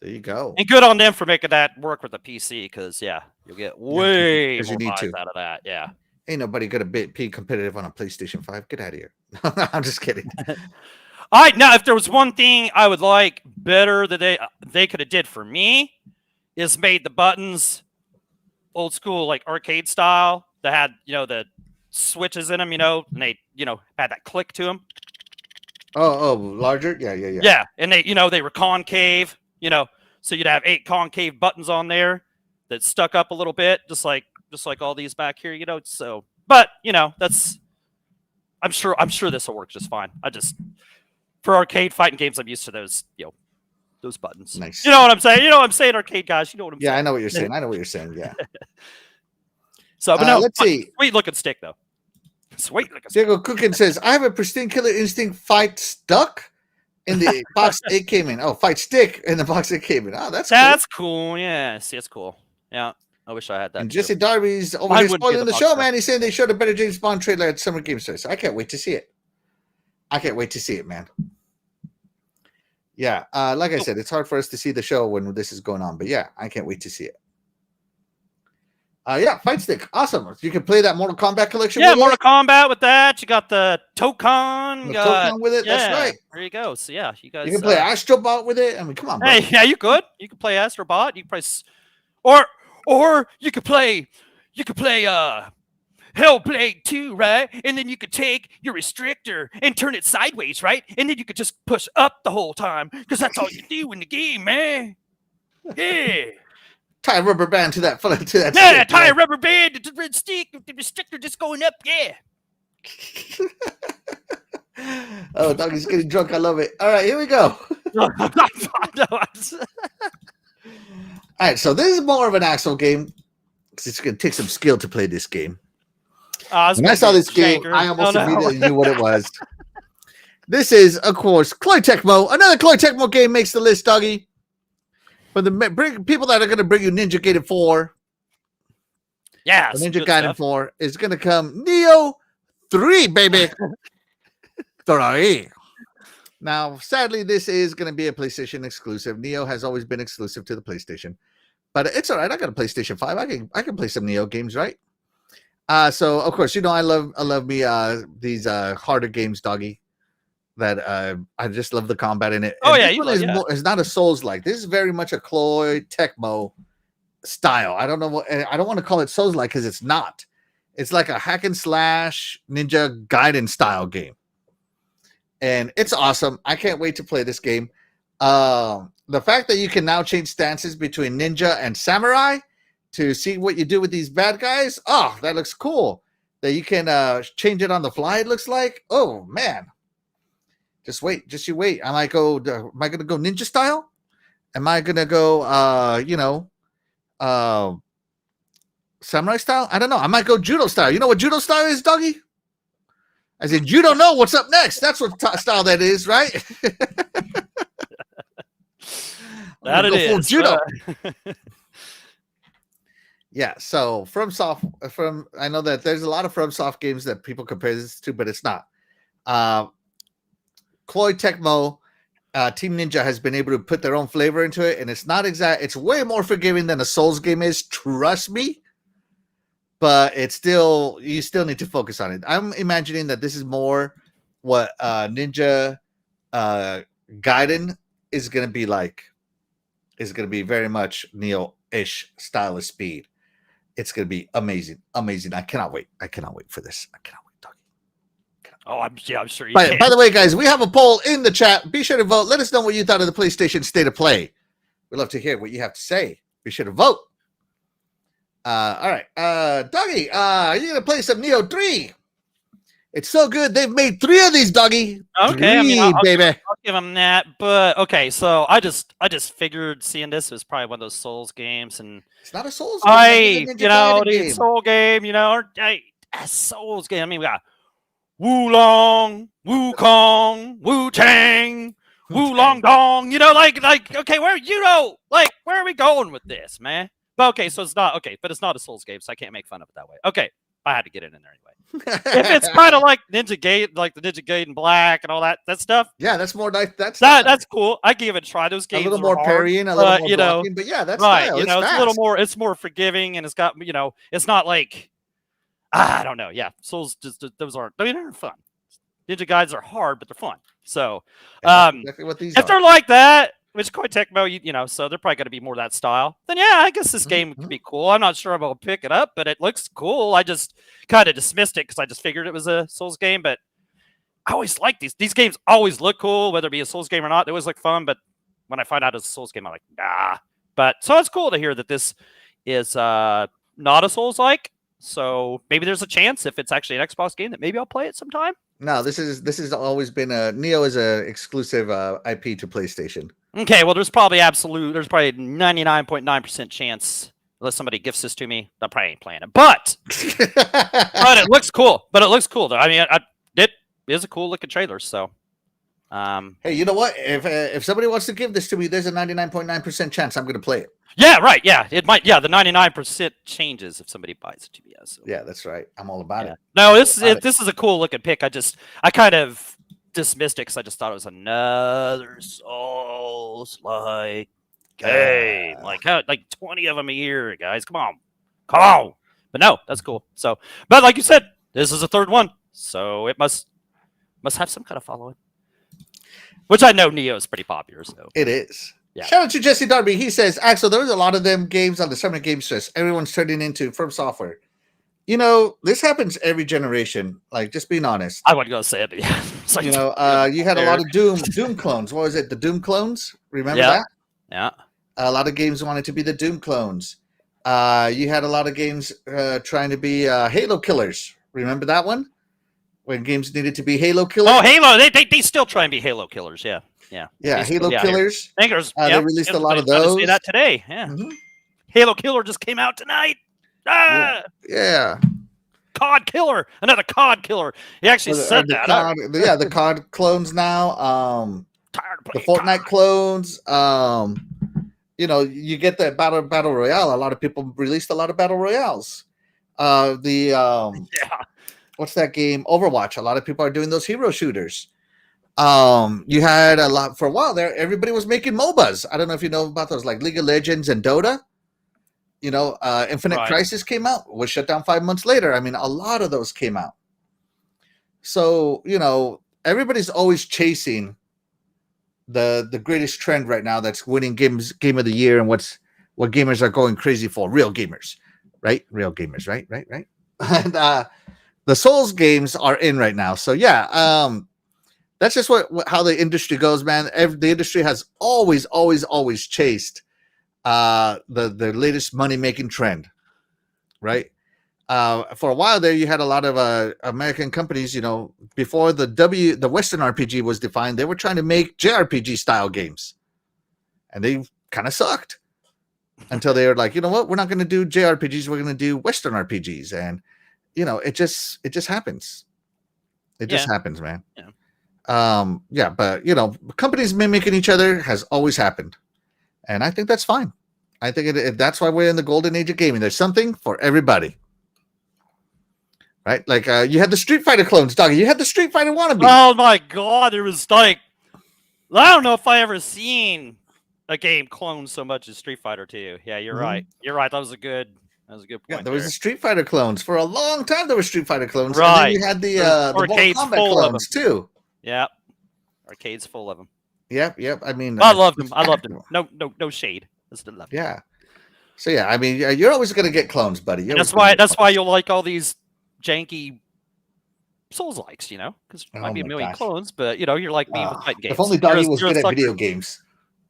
There you go. And good on them for making that work with the PC, because you'll get way more buys out of that. Yeah. Ain't nobody gonna be competitive on a PlayStation 5. Get out of here. I'm just kidding. All right, now if there was one thing I would like better that they could have did for me, is made the buttons old school like arcade style that had the switches in them, and they had that click to them. Oh, larger? Yeah. Yeah, and they were concave, so you'd have 8 concave buttons on there that stuck up a little bit, just like all these back here, So, but that's I'm sure this will work just fine. For arcade fighting games, I'm used to those those buttons. Nice. You know what I'm saying? You know what I'm saying, arcade guys. You know what I'm saying? Yeah, I know what you're saying. I know what you're saying. Yeah. So, but no, let's see. Sweet looking stick though. Sweet looking stick. Diego Cookin says, "I have a pristine Killer Instinct fight stuck in the box it came in. Oh, fight stick in the box it came in. Oh, that's cool. Yeah, see, it's cool. Yeah, I wish I had that. And too. Jesse Darby's over Mine here wouldn't be spoiling the the show, box man. He's saying they showed a better James Bond trailer at Summer Game Fest. I can't wait to see it. I can't wait to see it, man. Yeah, like I said, it's hard for us to see the show when this is going on, but yeah, I can't wait to see it. Yeah, fight stick, awesome. You can play that Mortal Kombat collection. Yeah, Mortal Kombat with that. You got the Tokon. Tokon with it. Yeah, that's right. There you go. So yeah, you guys. You can play Astrobot with it. I mean, come on, bro. Hey, yeah, you could. You could play Astrobot. You could play, or you could play. Hellblade 2, right? And then you could take your restrictor and turn it sideways, right? And then you could just push up the whole time because that's all you do in the game, man. Yeah. Tie a rubber band to that. Yeah, tie a rubber band to the red stick with the restrictor just going up. Yeah. Oh, doggy's getting drunk. I love it. All right, here we go. All right, so this is more of an actual game because it's going to take some skill to play this game. When I saw this game, I almost immediately knew what it was. This is, of course, Koei Tecmo. Another Koei Tecmo game makes the list, doggy. For the people that are going to bring you Ninja Gaiden 4. Yeah, Ninja Gaiden 4 is going to come Neo 3, baby. 3. Now, sadly, this is going to be a PlayStation exclusive. Neo has always been exclusive to the PlayStation. But it's all right. I got a PlayStation 5. I can play some Neo games, right? So of course, I love me these harder games, doggy. That I just love the combat in it. Oh and yeah, it's not a Souls-like. This is very much a Koei Tecmo style. I don't know I don't want to call it Souls-like because it's not. It's like a hack and slash Ninja Gaiden style game, and it's awesome. I can't wait to play this game. The fact that you can now change stances between ninja and samurai to see what you do with these bad guys. Oh, that looks cool. That you can change it on the fly, it looks like. Oh, man. Just you wait. Am I going to go ninja style? Am I going to go, samurai style? I don't know. I might go judo style. You know what judo style is, doggy? I said, you don't know what's up next. That's what style that is, right? That it is. Judo. Yeah, so I know that there's a lot of FromSoft games that people compare this to, but it's not. Koei Tecmo, Team Ninja has been able to put their own flavor into it, and it's not exact. It's way more forgiving than a Souls game is. Trust me. But you still need to focus on it. I'm imagining that this is more what Ninja Gaiden is going to be like. Is going to be very much Neo-ish style of speed. It's going to be amazing. Amazing. I cannot wait. I cannot wait for this. I cannot wait, doggy. Oh, I'm sure you by, can. by the way, guys, we have a poll in the chat. Be sure to vote. Let us know what you thought of the PlayStation State of Play. We'd love to hear what you have to say. Be sure to vote. All right. Doggy, are you going to play some Neo 3? It's so good. They've made 3 of these, doggy. Okay, 3, baby. I'll give them that. But okay, so I just figured seeing this was probably one of those Souls games, and it's not a Souls game. The Soul game, a Souls game. I mean, we got Wulong, Wukong, Wu Tang, Wu Long Dong. Okay, where are we going with this, man? But okay, so it's not okay, but it's not a Souls game, so I can't make fun of it that way. Okay, I had to get it in there anyway. If it's kind of like Ninja Gaiden, like the Ninja Gaiden Black and all that stuff. Yeah, that's more nice. That's cool. I gave it a try. Those games a little more parrying, a little more blocking, but yeah, that's right. Style. It's a little more. It's more forgiving, and it's got it's not like I don't know. Yeah, Souls those aren't. I mean, they're fun. Ninja Gaidens are hard, but they're fun. So, exactly what these if they're like that, which Koei Tecmo, you know, so they're probably going to be more that style. Then yeah, I guess this game could be cool. I'm not sure I'm going to pick it up, but it looks cool. I just kind of dismissed it because I just figured it was a Souls game. But I always like these games. Always look cool, whether it be a Souls game or not. They always look fun. But when I find out it's a Souls game, I'm like, nah. But so it's cool to hear that this is not a Souls like. So maybe there's a chance if it's actually an Xbox game that maybe I'll play it sometime. No, this has always been a Neo is a exclusive IP to PlayStation. Okay, well, there's probably 99.9% chance, unless somebody gifts this to me, I probably ain't playing it. But it looks cool. But it looks cool though. I mean, it is a cool looking trailer. So, hey, you know what? If somebody wants to give this to me, there's a 99.9% chance I'm going to play it. Yeah, right. Yeah, it might. Yeah, the 99% changes if somebody buys it to me. So. Yeah, that's right. I'm all about it. No, this is a cool looking pick. I kind of dismissed it because I just thought it was another Souls-like game. Like 20 of them a year, guys. Come on. But no, that's cool. So, but like you said, this is a third one, so it must have some kind of following. Which I know Neo is pretty popular. So it is. Yeah. Shout out to Jesse Darby. He says, Axel, there was a lot of them games on the Summer Game Fest. Everyone's turning into From Software. You know, this happens every generation. Like, just being honest. I wasn't gonna say it, but yeah. Like, you know, you had a lot of Doom clones. What was it? The Doom clones? Remember that? Yeah. A lot of games wanted to be the Doom clones. You had a lot of games trying to be Halo killers. Remember that one? When games needed to be Halo killers. Oh, Halo! They still try and be Halo killers. Yeah. Halo killers. They released a lot of those. Say that today. Yeah. Mm-hmm. Halo Killer just came out tonight. Yeah. COD Killer, another COD Killer. He actually said that. The COD clones now. Tired of the Fortnite clones. You know, you get the battle royale. A lot of people released a lot of battle royales. What's that game? Overwatch. A lot of people are doing those hero shooters. You had a lot for a while there. Everybody was making MOBAs. I don't know if you know about those, like League of Legends and Dota. You know, Infinite Crisis came out, was shut down 5 months later. I mean, a lot of those came out. So, you know, everybody's always chasing the greatest trend right now that's winning game of the year and what gamers are going crazy for. Real gamers, right? Real gamers, right? And the Souls games are in right now. So yeah, that's just how the industry goes, man. The industry has always chased the latest money-making trend, right? For a while there, you had a lot of American companies, you know, before the Western RPG was defined, they were trying to make JRPG style games, and they kind of sucked until they were like, you know what, we're not going to do JRPGs, we're going to do Western RPGs, and you know, it just happens. It just happens, man. Yeah. But you know, companies mimicking each other has always happened, and I think that's fine. I think that's why we're in the golden age of gaming. There's something for everybody. Right? Like you had the Street Fighter clones, Doggy. You had the Street Fighter wannabe. Oh my god, it was like, I don't know if I ever seen a game cloned so much as Street Fighter 2. Yeah, you're right. You're right. That was a good point. Yeah, there was the Street Fighter clones. For a long time there were Street Fighter clones. Right. And then you had the Mortal Kombat clones too. Yeah. Arcades full of them. Yep. I mean, I loved them. No shade. I still love them. Yeah. So yeah, I mean, you're always gonna get clones, buddy. That's why you'll like all these janky Souls likes, you know, because there might be a million clones, but you know, you're like me with fighting games. If only Doggy was good at video games.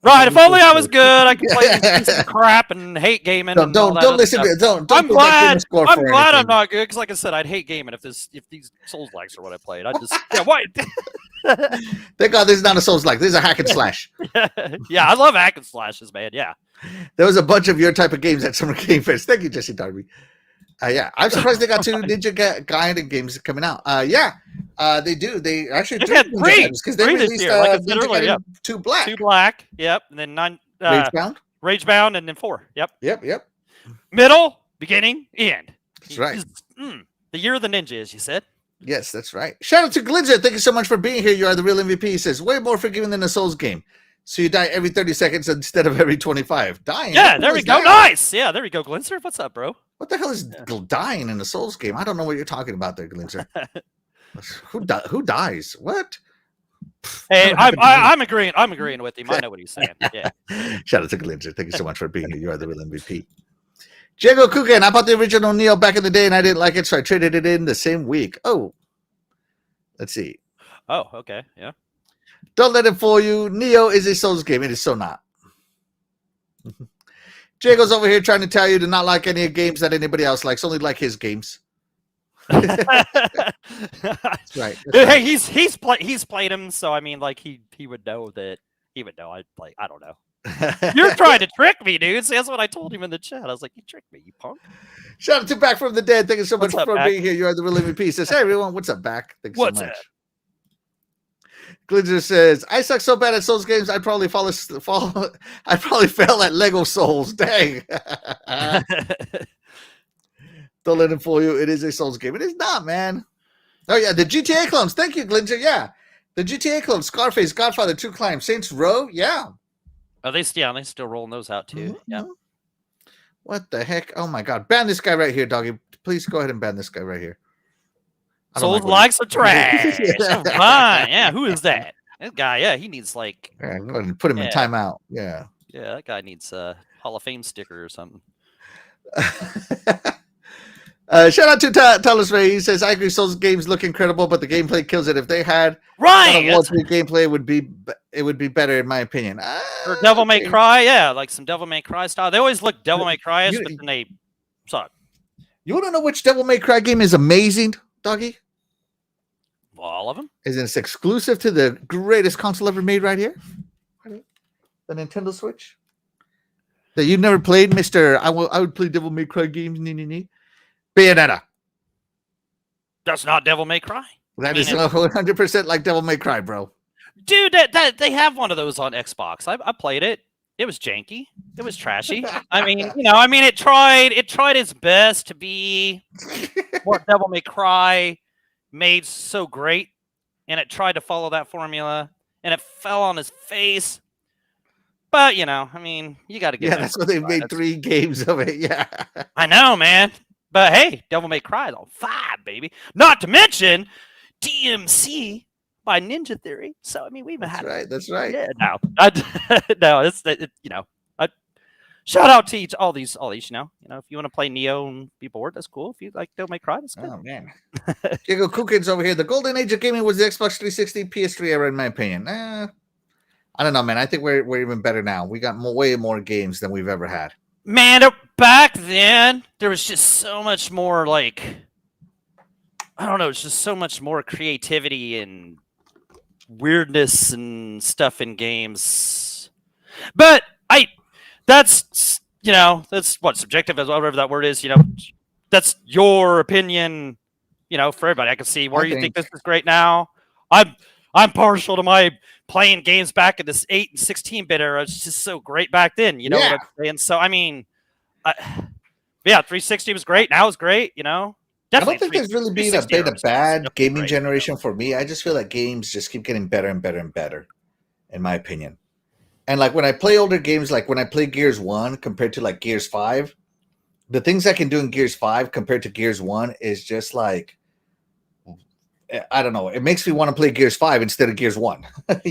Right, if only I was good, I could play this piece of crap and hate gaming. Don't listen to it. Don't. I'm glad I'm not good because, like I said, I'd hate gaming if these Souls likes are what I played. I just why? Thank God this is not a Souls like. This is a hack and slash. Yeah, I love hack and slashes, man. Yeah. There was a bunch of your type of games at Summer Game Fest. Thank you, Jesse Darby. Yeah, I'm surprised they got 2 Ninja Gaiden games coming out. They do. They actually do because they released like I said earlier, 2 Black. 2 Black. Yep, and then 9. Ragebound, and then 4. Yep. Middle, beginning, end. That's right. The year of the ninja, as you said. Yes, that's right. Shout out to Glinzer. Thank you so much for being here. You are the real MVP. He says, way more forgiving than a Souls game. So you die every 30 seconds instead of every 25. Dying. Yeah, there we go. Nice. Yeah, there we go, Glinzer. What's up, bro? What the hell is dying in a Souls game? I don't know what you're talking about there, Glinzer. Who dies? What? Hey, Never happened to me. I'm agreeing. I'm agreeing with him. I know what he's saying. Yeah. Shout out to Glinzer. Thank you so much for being here. You are the real MVP. Diego Kugan, I bought the original Neo back in the day and I didn't like it, so I traded it in the same week. Oh, let's see. Oh, okay. Yeah. Don't let it fool you. Neo is a Souls game. It is so not. Diego's over here trying to tell you to not like any games that anybody else likes, only like his games. That's right. Hey, he's played him, so I mean, like he would know that he would know I'd play. I don't know. You're trying to trick me, dude. See, that's what I told him in the chat. I was like, "You tricked me, you punk." Shout out to Back from the Dead. Thank you so much What's up, for Back? being here. You are the real MVP. Says, hey everyone, what's up, Back? Thanks What's so much. up? Glinzer says, I suck so bad at Souls games, I'd probably I'd probably fail at Lego Souls. Dang. Don't let it fool you. It is a Souls game. It is not, man. Oh, yeah. The GTA clones. Thank you, Glinzer. Yeah. The GTA clones. Scarface, Godfather, True Crime, Saints Row. Yeah. Are they still rolling those out too? Yeah. What the heck? Oh, my God. Ban this guy right here, doggy. Please go ahead and ban this guy right here. Souls likes a trash. Fine. Yeah. Who is that? That guy. Yeah. He needs like. Yeah, go ahead and put him in timeout. Yeah. Yeah. That guy needs a Hall of Fame sticker or something. Shout out to Talos Ray. He says, I agree, Souls games look incredible, but the gameplay kills it. If they had gameplay, it would be better, in my opinion. Or Devil May Cry, yeah, like some Devil May Cry style. They always look Devil May Cry, but then they suck. You want to know which Devil May Cry game is amazing, doggy? Well, all of them. Is it's exclusive to the greatest console ever made right here? The Nintendo Switch? That you've never played, Mr. I would play Devil May Cry games. Bayonetta. That's not Devil May Cry. That is 100% like Devil May Cry, bro. Dude, that they have one of those on Xbox. I played it. It was janky. It was trashy. I mean, it tried its best to be what Devil May Cry made so great, and it tried to follow that formula, and it fell on his face. But you got to get. Yeah, that's what they made 3 games of it. Yeah, I know, man. But hey, Devil May Cry on 5, baby. Not to mention DMC by Ninja Theory. So we even had right. That's right. Yeah, no, it's shout out to all these. If you want to play Neo and be bored, that's cool. If you like Devil May Cry, that's good. Oh man, Diego Cookins over here. The golden age of gaming was the Xbox 360, PS3 era, in my opinion. I don't know, man. I think we're even better now. We got way more games than we've ever had. Man, back then there was just so much more it's just so much more creativity and weirdness and stuff in games. But that's what subjective as whatever that word is, that's your opinion, for everybody. I can see where you think this is great now. I'm partial to my playing games back in this 8 and 16-bit era. It's just so great back then, what I'm saying? So, 360 was great. Now it's great, Definitely. I don't think there's really been a bad gaming generation for me. I just feel like games just keep getting better and better and better, in my opinion. And like when I play older games, like when I play Gears 1 compared to like Gears 5, the things I can do in Gears 5 compared to Gears 1 is just like, I don't know. It makes me want to play Gears 5 instead of Gears 1. But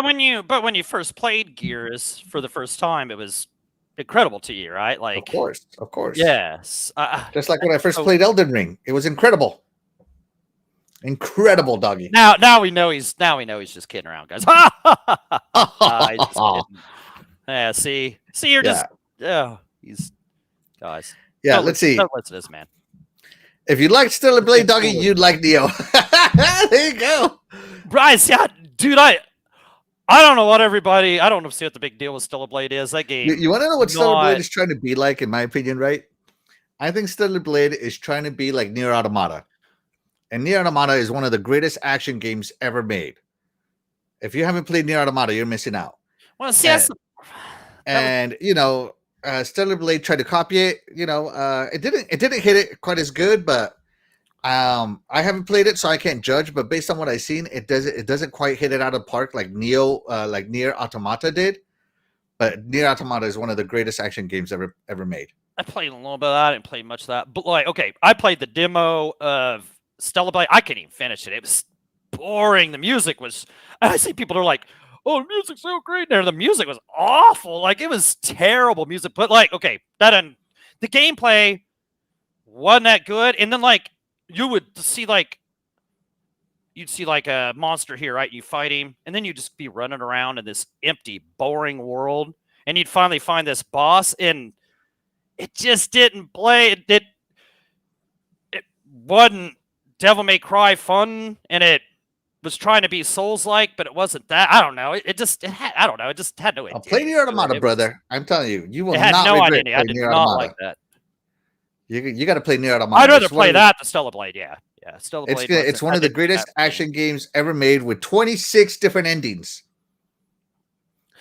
when you first played Gears for the first time, it was incredible to you, right? Like, of course. Yes. Just like when I first played Elden Ring, it was incredible. Incredible, doggy. Now we know he's just kidding around, guys. He's just kidding. Yeah. See, you're just he's guys. Yeah. Let's see. Don't listen to this man. If you liked Stellar Blade, doggy, you'd like Neo. There you go. Bryce, yeah, dude, I don't know what everybody. I don't know what the big deal with Stellar Blade is. That game. You want to know what Stellar Blade is trying to be like, in my opinion, right? I think Stellar Blade is trying to be like Nier Automata. And Nier Automata is one of the greatest action games ever made. If you haven't played Nier Automata, you're missing out. Well, see, Stellar Blade tried to copy it. It didn't hit it quite as good, but I haven't played it, so I can't judge. But based on what I've seen, it doesn't quite hit it out of the park like Nier Automata did. But Nier Automata is one of the greatest action games ever made. I played a little bit of that. I didn't play much of that. But I played the demo of Stellar Blade. I couldn't even finish it. It was boring. The music was. I see people are like, "Oh, the music's so great there." The music was awful. Like it was terrible music. But like, okay, the gameplay wasn't that good. And then like you would see like you'd see like a monster here, right? You fight him, and then you'd just be running around in this empty, boring world, and you'd finally find this boss, and it just didn't play. It wasn't Devil May Cry fun, and it was trying to be Souls-like, but it wasn't that. I don't know. It just had no. I'll play Nier Automata, it brother. I'm telling you, you will It had not no regret identity. I playing did Nier not Automata. like that. You got to play Nier Automata. I'd rather It's one play of the- that than Stellar Blade. Yeah, Stellar It's Blade. good. It's one of the greatest action games ever made with 26 different endings.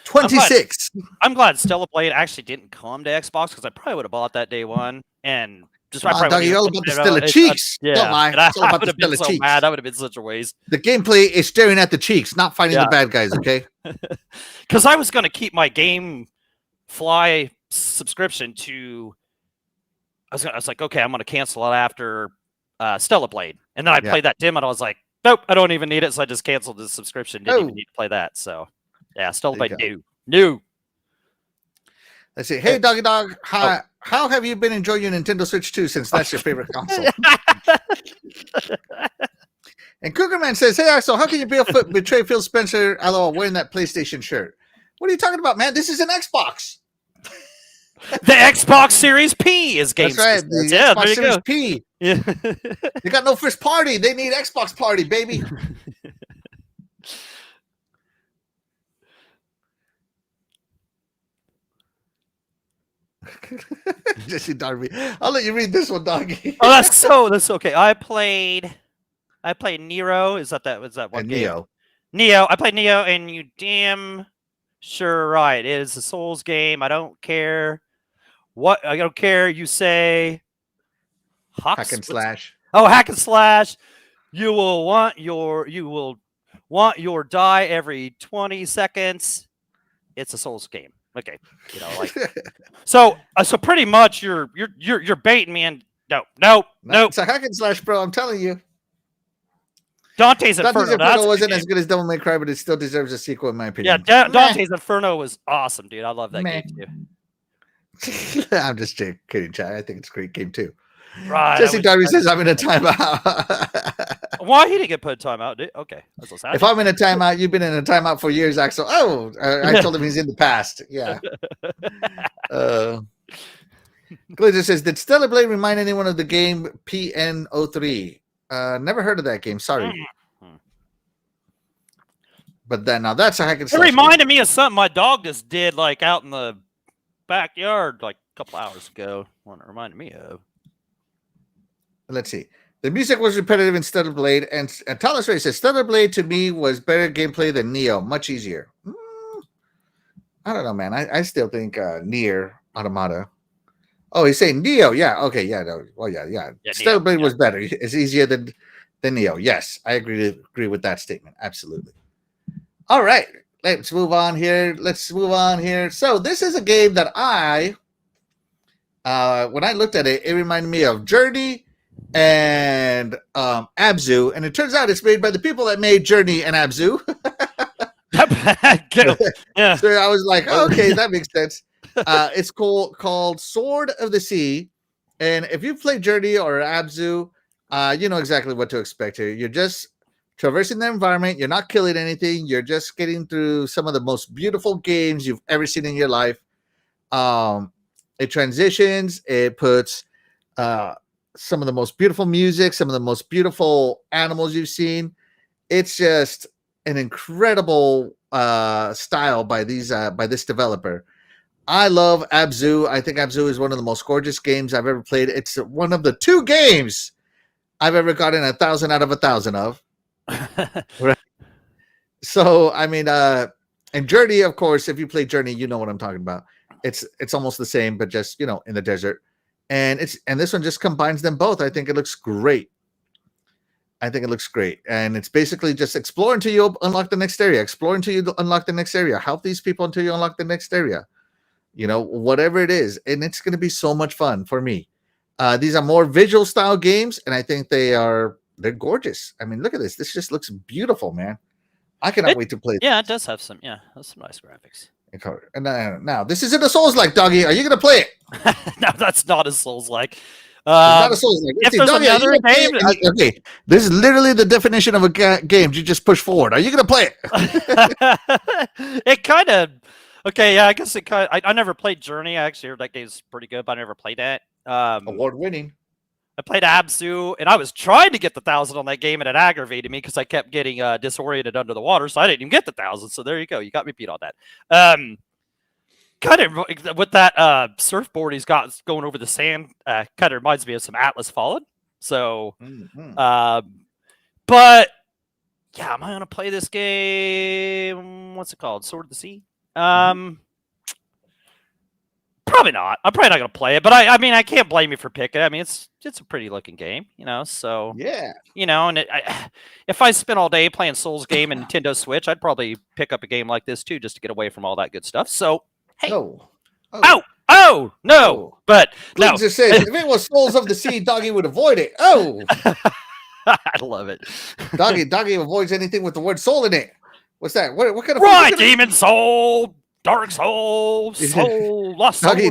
26. I'm glad Stellar Blade actually didn't come to Xbox because I probably would have bought that day one and just. Come on, dog, you're all about the Stella cheeks. Yeah, Don't lie. and I It's all about would the have been Stella so cheeks. mad. That would have been such a waste. The gameplay is staring at the cheeks, not fighting the bad guys. Okay. Because I was going to keep my GameFly subscription to. I was like, okay, I'm going to cancel it after Stellar Blade, and then I played that demo, and I was like, nope, I don't even need it, so I just canceled the subscription. Didn't even need to play that. So, yeah, Stellar Blade new. Let's see. Hey, Doggy Dog, how have you been enjoying your Nintendo Switch 2 since that's your favorite console? And Cougarman says, hey, Axel, how can you betray Phil Spencer, LOL, wearing that PlayStation shirt? What are you talking about, man? This is an Xbox. The Xbox Series P is game. That's right. The Xbox Series P. Yeah. They got no first party. They need Xbox party, baby. Jesse Darby. I'll let you read this one, doggy. Oh, that's okay. I played Nero. Was that one game? Neo. I played Neo, and you damn sure right. It is a Souls game. I don't care what. I don't care. You say hack and slash. Oh, hack and slash. You will want your die every 20 seconds. It's a Souls game. Okay, like so pretty much you're baiting me, and no. It's a hack and slash, bro. I'm telling you. Dante's Inferno wasn't as good as Devil May Cry, but it still deserves a sequel, in my opinion. Yeah, Dante's Inferno was awesome, dude. I love that game too. I'm just kidding, Chad. I think it's a great game too. Right. Jesse Darby says I'm in a timeout. Why he didn't get put in timeout? Dude? Okay, that's what's happening. If I'm in a timeout, you've been in a timeout for years, Axel. Oh, I told him he's in the past. Yeah. Glazer says, did Stellar Blade remind anyone of the game PN03? Never heard of that game. Sorry. But now that's a hack and slash. It reminded me of something my dog just did, like out in the backyard, like a couple hours ago. What it reminded me of. Let's see. The music was repetitive in Stellar Blade, and Talos Ray says Stellar Blade to me was better gameplay than Neo, much easier. I don't know, man. I still think Nier Automata. Oh, he's saying Neo. Yeah. Okay. Yeah. No. Well, yeah. Stellar Blade was better. It's easier than Neo. Yes, I agree with that statement. Absolutely. All right. Let's move on here. So this is a game that when I looked at it, it reminded me of Journey and Abzu, and it turns out it's made by the people that made Journey and Abzu. Yeah. So I was like, okay, that makes sense. It's called Sword of the Sea, and if you play Journey or Abzu, you know exactly what to expect here. You're just traversing the environment. You're not killing anything. You're just getting through some of the most beautiful games you've ever seen in your life. It transitions. It puts some of the most beautiful music, some of the most beautiful animals you've seen. It's just an incredible style by this developer. I love Abzu. I think Abzu is one of the most gorgeous games I've ever played. It's one of the 2 games I've ever gotten 1,000 out of 1,000 of. Right. So I mean, and Journey, of course, if you play Journey, you know what I'm talking about. It's almost the same, but just in the desert. And this one just combines them both. I think it looks great. And it's basically just explore until you unlock the next area. Help these people until you unlock the next area. Whatever it is. And it's going to be so much fun for me. These are more visual style games, and I think they are they're gorgeous. I mean, look at this. This just looks beautiful, man. I cannot wait to play. Yeah, it does have some. Yeah, that's some nice graphics. And now this isn't a Souls-like, doggy. Are you gonna play it? No, that's not a Souls-like. It's not a Souls-like. If there's Doggy, another game, okay, this is literally the definition of a game. You just push forward. Are you gonna play it? it kind of. Okay, yeah, I guess it kind. I never played Journey. I actually heard that game's pretty good, but I never played it. Award-winning. I played Abzu, and I was trying to get the 1,000 on that game, and it aggravated me because I kept getting disoriented under the water, so I didn't even get the 1,000. So there you go. You got me beat on that. Kind of with that surfboard he's got going over the sand, kind of reminds me of some Atlas Fallen. So, but yeah, am I gonna play this game? What's it called? Sword of the Sea. Probably not. I'm probably not going to play it, but I mean, I can't blame you for picking it. I mean, it's a pretty looking game, so yeah, and if I spent all day playing Souls game and Nintendo Switch, I'd probably pick up a game like this too, just to get away from all that good stuff. So, hey, no. No, but no. Just says, if it was Souls of the Sea, Doggy would avoid it. Oh, I love it. Doggy avoids anything with the word soul in it. What's that? What kind of right? Demon Soul. Dark Soul, Lost Soul. Doggy,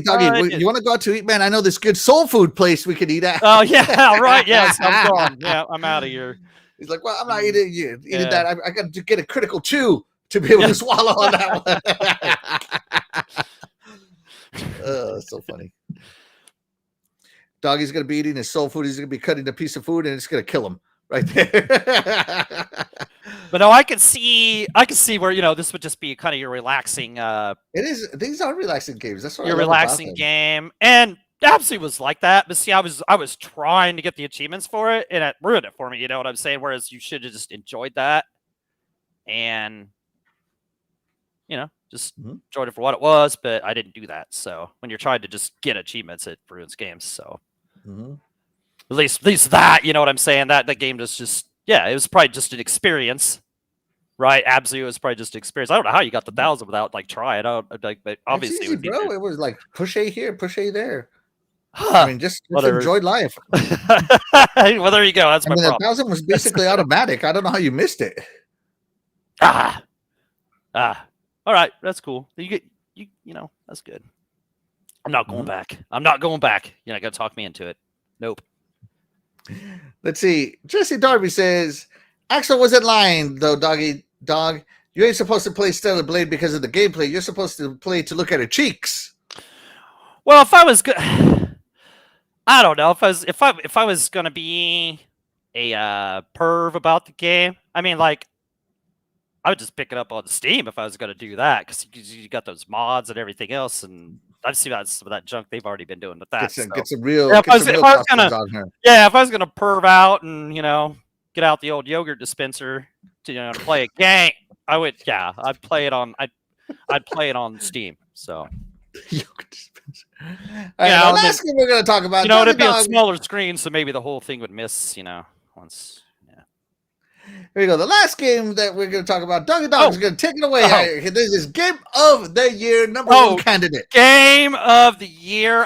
you want to go out to eat, man? I know this good soul food place we could eat at. Oh, yeah, right. Yes, I'm gone. Yeah, I'm out of here. He's like, well, I'm not eating that. I got to get a critical chew to be able to swallow on that one. Oh, that's so funny. Doggy's going to be eating his soul food. He's going to be cutting a piece of food, and it's going to kill him right there. But no, I can see where this would just be kind of your relaxing. It is. These are relaxing games. That's what your relaxing game, and Abzu was like that. But see, I was trying to get the achievements for it, and it ruined it for me. You know what I'm saying? Whereas you should have just enjoyed that, and just enjoyed it for what it was. But I didn't do that. So when you're trying to just get achievements, it ruins games. So at least that, you know what I'm saying? That the game just. Yeah, it was probably just an experience, right? Abzu was probably just an experience. I don't know how you got the 1,000 without trying. But obviously, it's easy, bro. It was like push A here, push A there. Huh, I mean, just enjoy life. Well, there you go. That's my problem. 1,000 was basically automatic. I don't know how you missed it. All right, that's cool. You that's good. I'm not going back. I'm not going back. You're not gonna talk me into it. Nope. Let's see. Jesse Darby says, Axel wasn't lying, though, Dog. You ain't supposed to play Stellar Blade because of the gameplay. You're supposed to play to look at her cheeks. Well, if I was good, I don't know. If I was gonna be a perv about the game, I mean, like, I would just pick it up on Steam if I was gonna do that, because you got those mods and everything else, and I've seen some of that junk they've already been doing with that. Get some real. If I was gonna perv out and get out the old yogurt dispenser to play a game, I would. Yeah, I'd play it on. I'd play it on Steam. So. Yogurt dispenser. Yeah, the last game we're gonna talk about. It'd be a smaller screen, so maybe the whole thing would miss. Once. Here you go. The last game that we're going to talk about, Doggy Dog is going to take it away. This is Game of the Year #1 candidate. Game of the Year.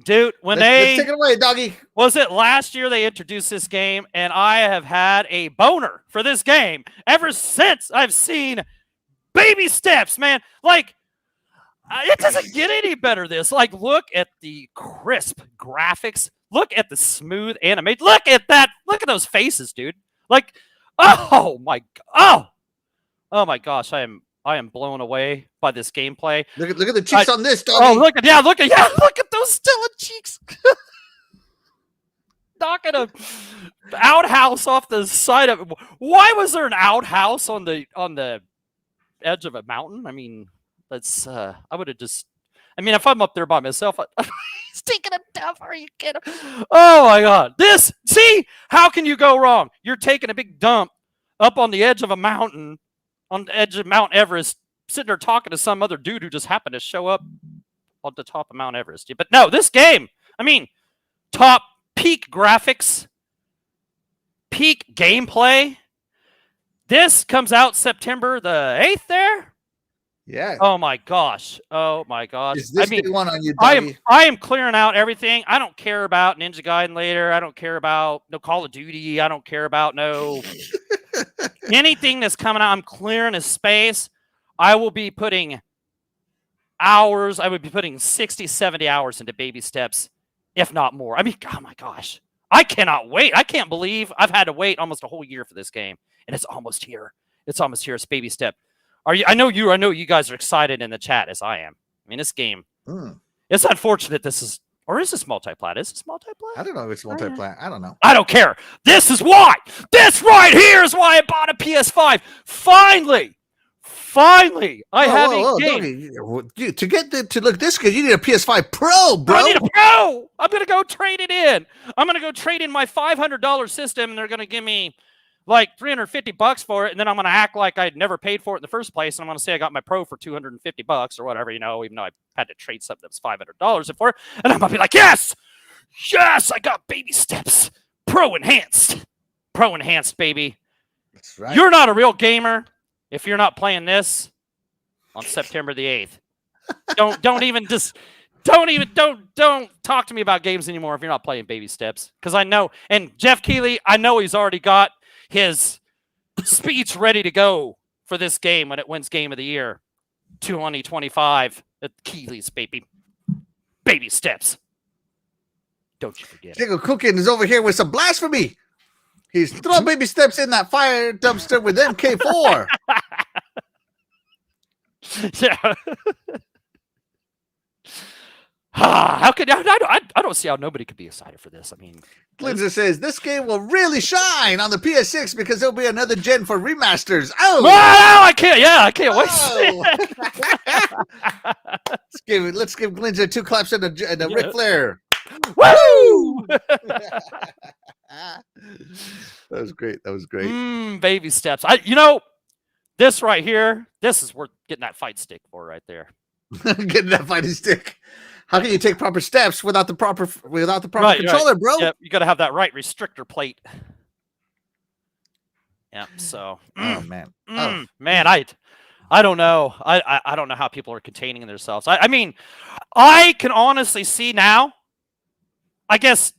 Dude, when let's take it away, Doggy. Was it last year they introduced this game, and I have had a boner for this game ever since I've seen baby steps, man. Like, it doesn't get any better. Like, look at the crisp graphics. Look at the smooth animation. Look at that. Look at those faces, dude. Like, oh my gosh, I am blown away by this gameplay. Look at the cheeks on this, Doggy. Oh, look at those Stella cheeks. Knocking a outhouse off the side of. Why was there an outhouse on the edge of a mountain? I mean, that's I would have just. I mean, if I'm up there by myself, he's taking a dump. Are you kidding? Oh my God! See, how can you go wrong? You're taking a big dump up on the edge of a mountain, on the edge of Mount Everest, sitting there talking to some other dude who just happened to show up on the top of Mount Everest. But no, this game. I mean, top peak graphics, peak gameplay. This comes out September the 8th. There. Yeah. Oh my gosh. Oh my gosh. Is this I mean, day one on you, I doggy? am clearing out everything. I don't care about Ninja Gaiden later. I don't care about no Call of Duty. I don't care about no anything that's coming out. I'm clearing a space. I will be putting hours. I would be putting 60, 70 hours into Baby Steps, if not more. I mean, oh my gosh. I cannot wait. I can't believe I've had to wait almost a whole year for this game, and it's almost here. It's almost here. It's Baby Step. Are you? I know you guys are excited in the chat as I am. I mean, this game. It's unfortunate. This is, or is this multi-plat? Is this multi-plat? I don't know if it's multi-plat. I don't know. I don't care. This is why. This right here is why I bought a PS5. Finally, I have a game. Doggy, to get to look this good, you need a PS5 Pro, bro. I need a Pro. I'm gonna go trade it in. I'm gonna go trade in my $500 system, and they're gonna give me like $350 for it, and then I'm gonna act like I'd never paid for it in the first place, and I'm gonna say I got my Pro for $250 or whatever, you know, even though I had to trade something that was $500 for it, and I'm gonna be like, yes, I got Baby Steps Pro enhanced, baby. That's right. You're not a real gamer if you're not playing this on September the 8th. Don't talk to me about games anymore if you're not playing Baby Steps, because I know, and Jeff Keighley, I know he's already got his speech ready to go for this game when it wins Game of the Year 2025 at Keighley's, baby. Baby Steps. Don't you forget it. Jiggle Cookin is over here with some blasphemy. He's throwing Baby Steps in that fire dumpster with MK4. Yeah. How could I don't see how nobody could be excited for this. I mean, Glinzer says this game will really shine on the PS6 because there'll be another gen for remasters. Oh, I can't. Yeah, I can't wait. Let's give Glinzer 2 claps and a Ric Flair. Woo! That was great. Baby Steps. This right here, this is worth getting that fight stick for right there. Getting that fighting stick. How can you take proper steps without the proper controller, bro? Yep, you got to have that right restrictor plate. Yeah. So. Oh man. Man, I don't know. I don't know how people are containing themselves. I mean, I can honestly see now. I guess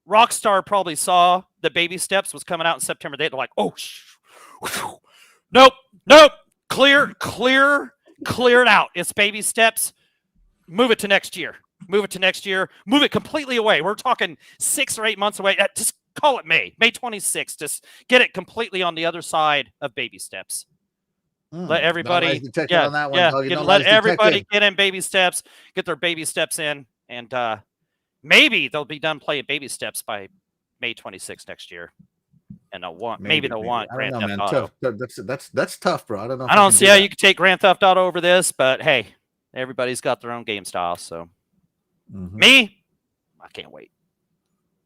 Rockstar probably saw the Baby Steps was coming out in September. They're like, oh, nope, clear it out. It's Baby Steps. Move it to next year. Move it completely away. We're talking 6 or 8 months away. Just call it May 26th. Just get it completely on the other side of Baby Steps. Let everybody, let everybody get in Baby Steps, get their Baby Steps in, and maybe they'll be done playing Baby Steps by May 26th next year. And they'll want Grand Theft Auto. That's tough, bro. I don't know. I don't see how you could take Grand Theft Auto over this, but hey, everybody's got their own game style. So me, I can't wait.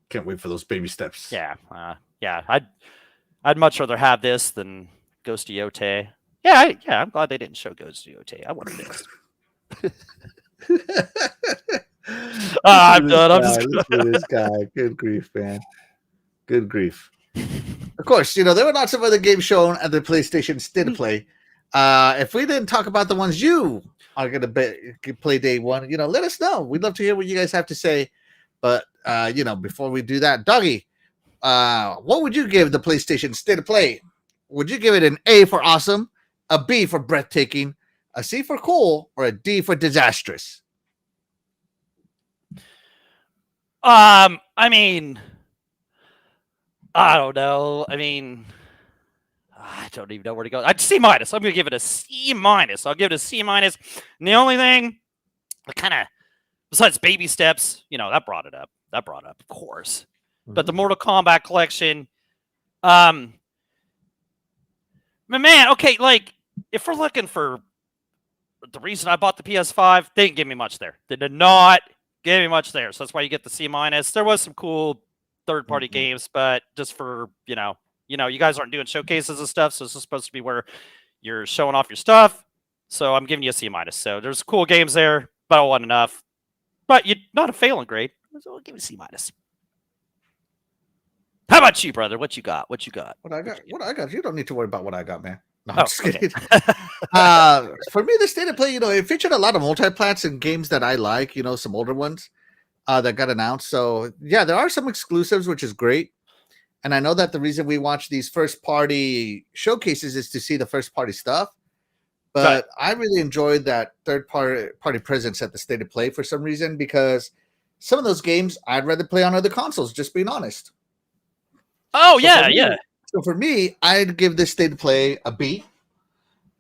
Can't wait for those Baby Steps. Yeah. I'd much rather have this than Ghost of Yotei. Yeah, I'm glad they didn't show Ghost of Yotei. I wanted this. I'm done. I'm just this guy. Good grief, man. Good grief. Of course, there were lots of other games shown at the PlayStation State of Play. If we didn't talk about the ones you are going to play day one, let us know. We'd love to hear what you guys have to say. But, before we do that, Doggy, what would you give the PlayStation State of Play? Would you give it an A for awesome, a B for breathtaking, a C for cool, or a D for disastrous? I mean, I don't know. I mean, I don't even know where to go. I'd C-. I'm going to give it a C-. I'll give it a C-. And the only thing, besides Baby Steps, that brought it up. Of course. But the Mortal Kombat collection, man, okay, if we're looking for the reason I bought the PS5, they didn't give me much there. They did not give me much there. So that's why you get the C-. There was some cool third-party games, but just for, you guys aren't doing showcases and stuff, so this is supposed to be where you're showing off your stuff. So I'm giving you a C-. So there's cool games there, but it wasn't enough. But you're not a failing grade, so I'll give it a C-. How about you, brother? What you got? What I got? You don't need to worry about what I got, man. No, I'm Oh, just okay. kidding. For me, the state of play, it featured a lot of multi-plats and games that I like. Some older ones that got announced. So yeah, there are some exclusives, which is great. And I know that the reason we watch these first-party showcases is to see the first-party stuff. Right. But I really enjoyed that third-party presence at the state of play for some reason, because some of those games I'd rather play on other consoles. Just being honest. Oh, So yeah, yeah. So for me, I'd give this state of play a B.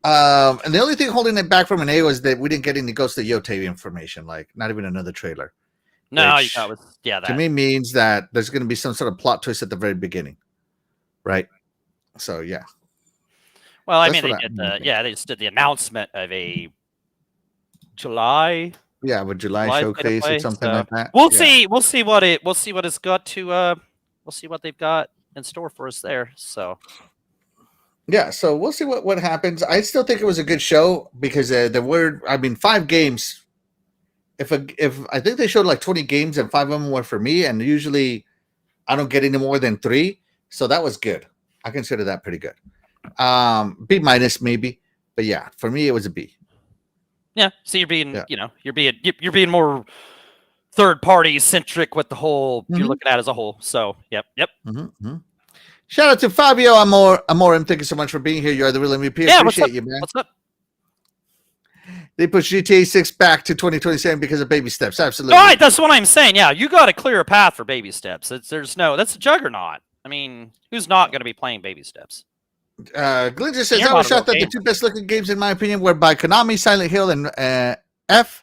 And the only thing holding it back from an A was that we didn't get any Ghost of Yotei information, like not even another trailer. No, you Which got with to that. me means that there's going to be some sort of plot twist at the very beginning, right? So yeah, Well, I that's mean, what they just did the announcement of a July yeah, with July July state of showcase or play. something So like that. we'll Yeah. see. We'll see what it's got to. We'll see what they've got in store for us there. So Yeah, so we'll see what happens. I still think it was a good show because there were, 5 games. If I think they showed like 20 games and 5 of them were for me, and usually I don't get any more than 3, so that was good. I consider that pretty good. B minus maybe, but yeah, for me it was a B. yeah, so you're being, Yeah. you're being more third party centric with the whole you're Mhm. looking at as a whole. So yep. Mm-hmm. Shout out to Fabio Amorim. Thank you so much for being here. You are the real MVP. Yeah, what's Appreciate up? you, man. What's up? They pushed GTA 6 back to 2027 because of baby steps. Absolutely. All right, that's what I'm saying. Yeah, you got to clear a path for baby steps. That's a juggernaut. I mean, who's not going to be playing baby steps? Glenn just says, You're I was not a real shocked that the gamer. 2 best looking games, in my opinion, were by Konami, Silent Hill, and F,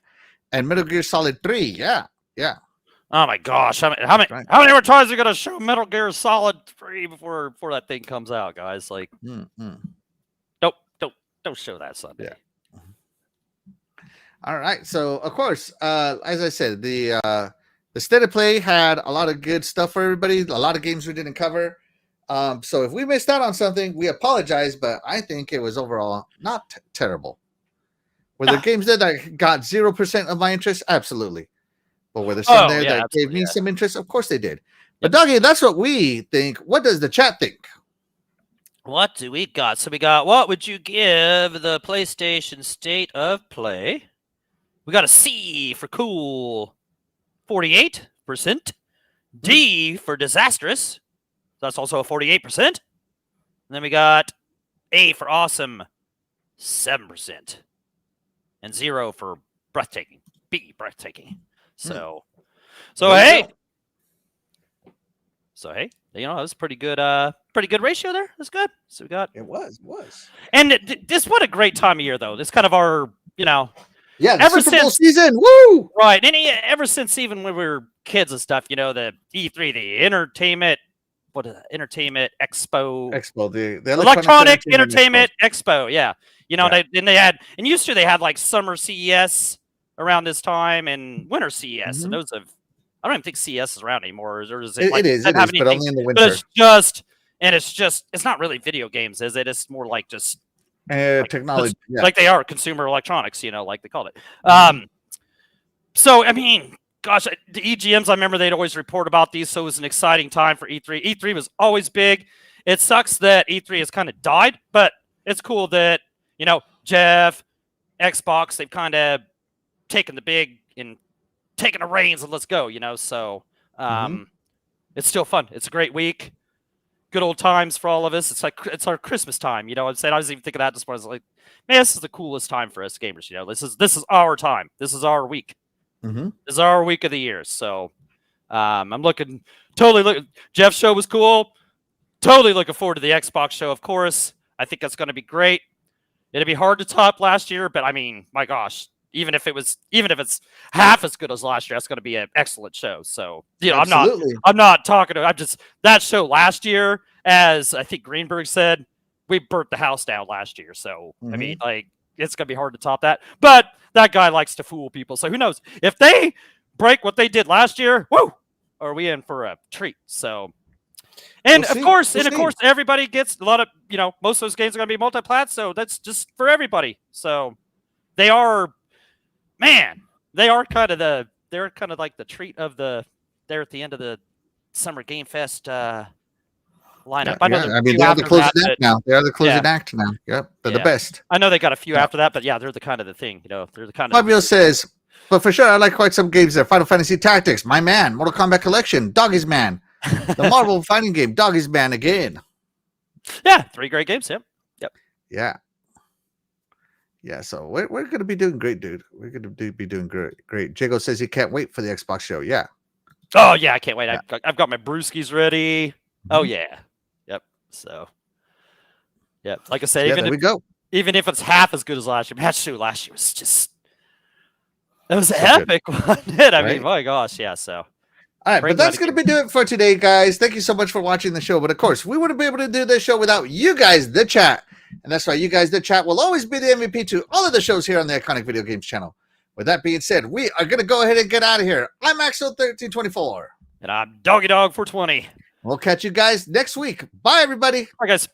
and Metal Gear Solid 3. Yeah. Oh my gosh, how many Right. how many more times are you gonna show Metal Gear Solid 3 before that thing comes out, guys? Like, Mm-hmm. don't show that Sunday. Yeah. All right. So, of course, as I said, the state of play had a lot of good stuff for everybody. A lot of games we didn't cover. So if we missed out on something, we apologize. But I think it was overall not terrible. Were there games there that got 0% of my interest? Absolutely. But were there some there that gave me some interest? Of course they did. But Doggy, that's what we think. What does the chat think? What do we got? So we got, what would you give the PlayStation State of Play? We got a C for cool, 48%. D for disastrous. That's also a 48%. And then we got A for awesome, 7%. And 0 for breathtaking. B, breathtaking. So hey. So hey, that was pretty good ratio there. That's good. So we got it was. And this, what a great time of year though. This kind of our, yeah, ever Super Bowl since season. Woo! Right. And ever since even when we were kids and stuff, the E3, the entertainment expo. The Electronic Entertainment Expo. Yeah. Yeah. And used to they had like summer CES around this time and winter CES. And those I don't even think CES is around anymore. Or is it? It is, but only in the winter. But it's not really video games, is it? It's more like just technology. Like they are consumer electronics, like they call it. So, I mean, gosh, the EGMs, I remember they'd always report about these. So it was an exciting time for E3. E3 was always big. It sucks that E3 has kind of died, but it's cool that, Jeff, Xbox, they've kind of taken the taking the reins and let's go, So it's still fun. It's a great week. Good old times for all of us. It's our Christmas time, what I'm saying? I was even thinking that this morning. I was like, man, this is the coolest time for us gamers, This is our time. This is our week. This is our week of the year. So I'm Jeff's show was cool. Totally looking forward to the Xbox show, of course. I think that's going to be great. It'll be hard to top last year, but I mean, my gosh, even if it's half as good as last year, that's going to be an excellent show. So, I'm not talking to, that show last year, as I think Greenberg said, we burnt the house down last year. So, I mean, it's going to be hard to top that, but that guy likes to fool people. So who knows if they break what they did last year, woo, are we in for a treat? So, and of course, everybody gets a lot of, most of those games are going to be multi-plat. So that's just for everybody. So they are kind of like the treat of they're at the end of the Summer Game Fest lineup. Yeah, I know yeah. there's I a mean, few they are the after closing that, act now. They are the closing yeah. act now. Yep, they're the Yeah. best. I know they got a few Yeah. after that, but yeah, they're the kind of the thing. They're the kind of. Fabio says, but for sure, I like quite some games there. Final Fantasy Tactics, my man. Mortal Kombat Collection, Doggy's Man. The Marvel fighting game, Doggy's Man again. Yeah, 3 great games. Yep. Yeah. Yeah, so we're going to be doing great, dude. We're going to be doing great. Jago says he can't wait for the Xbox show. Yeah. Oh yeah, I can't wait. Yeah. I've got my brewskis ready. Oh Mhm. yeah. Yep. So. Yeah, like I said, Yeah, there we go. even if it's half as good as last year, Match 2 last year was just. It was So epic, wasn't it? I Right? mean, my gosh, yeah. So. All right, Bring but that's that going to be it for today, guys. Thank you so much for watching the show. But of course, we wouldn't be able to do this show without you guys, the chat. And that's why you guys, the chat, will always be the MVP to all of the shows here on the Iconic Video Games channel. With that being said, we are going to go ahead and get out of here. I'm Axel1324. And I'm Doggy Dog 420. We'll catch you guys next week. Bye, everybody. All right, guys.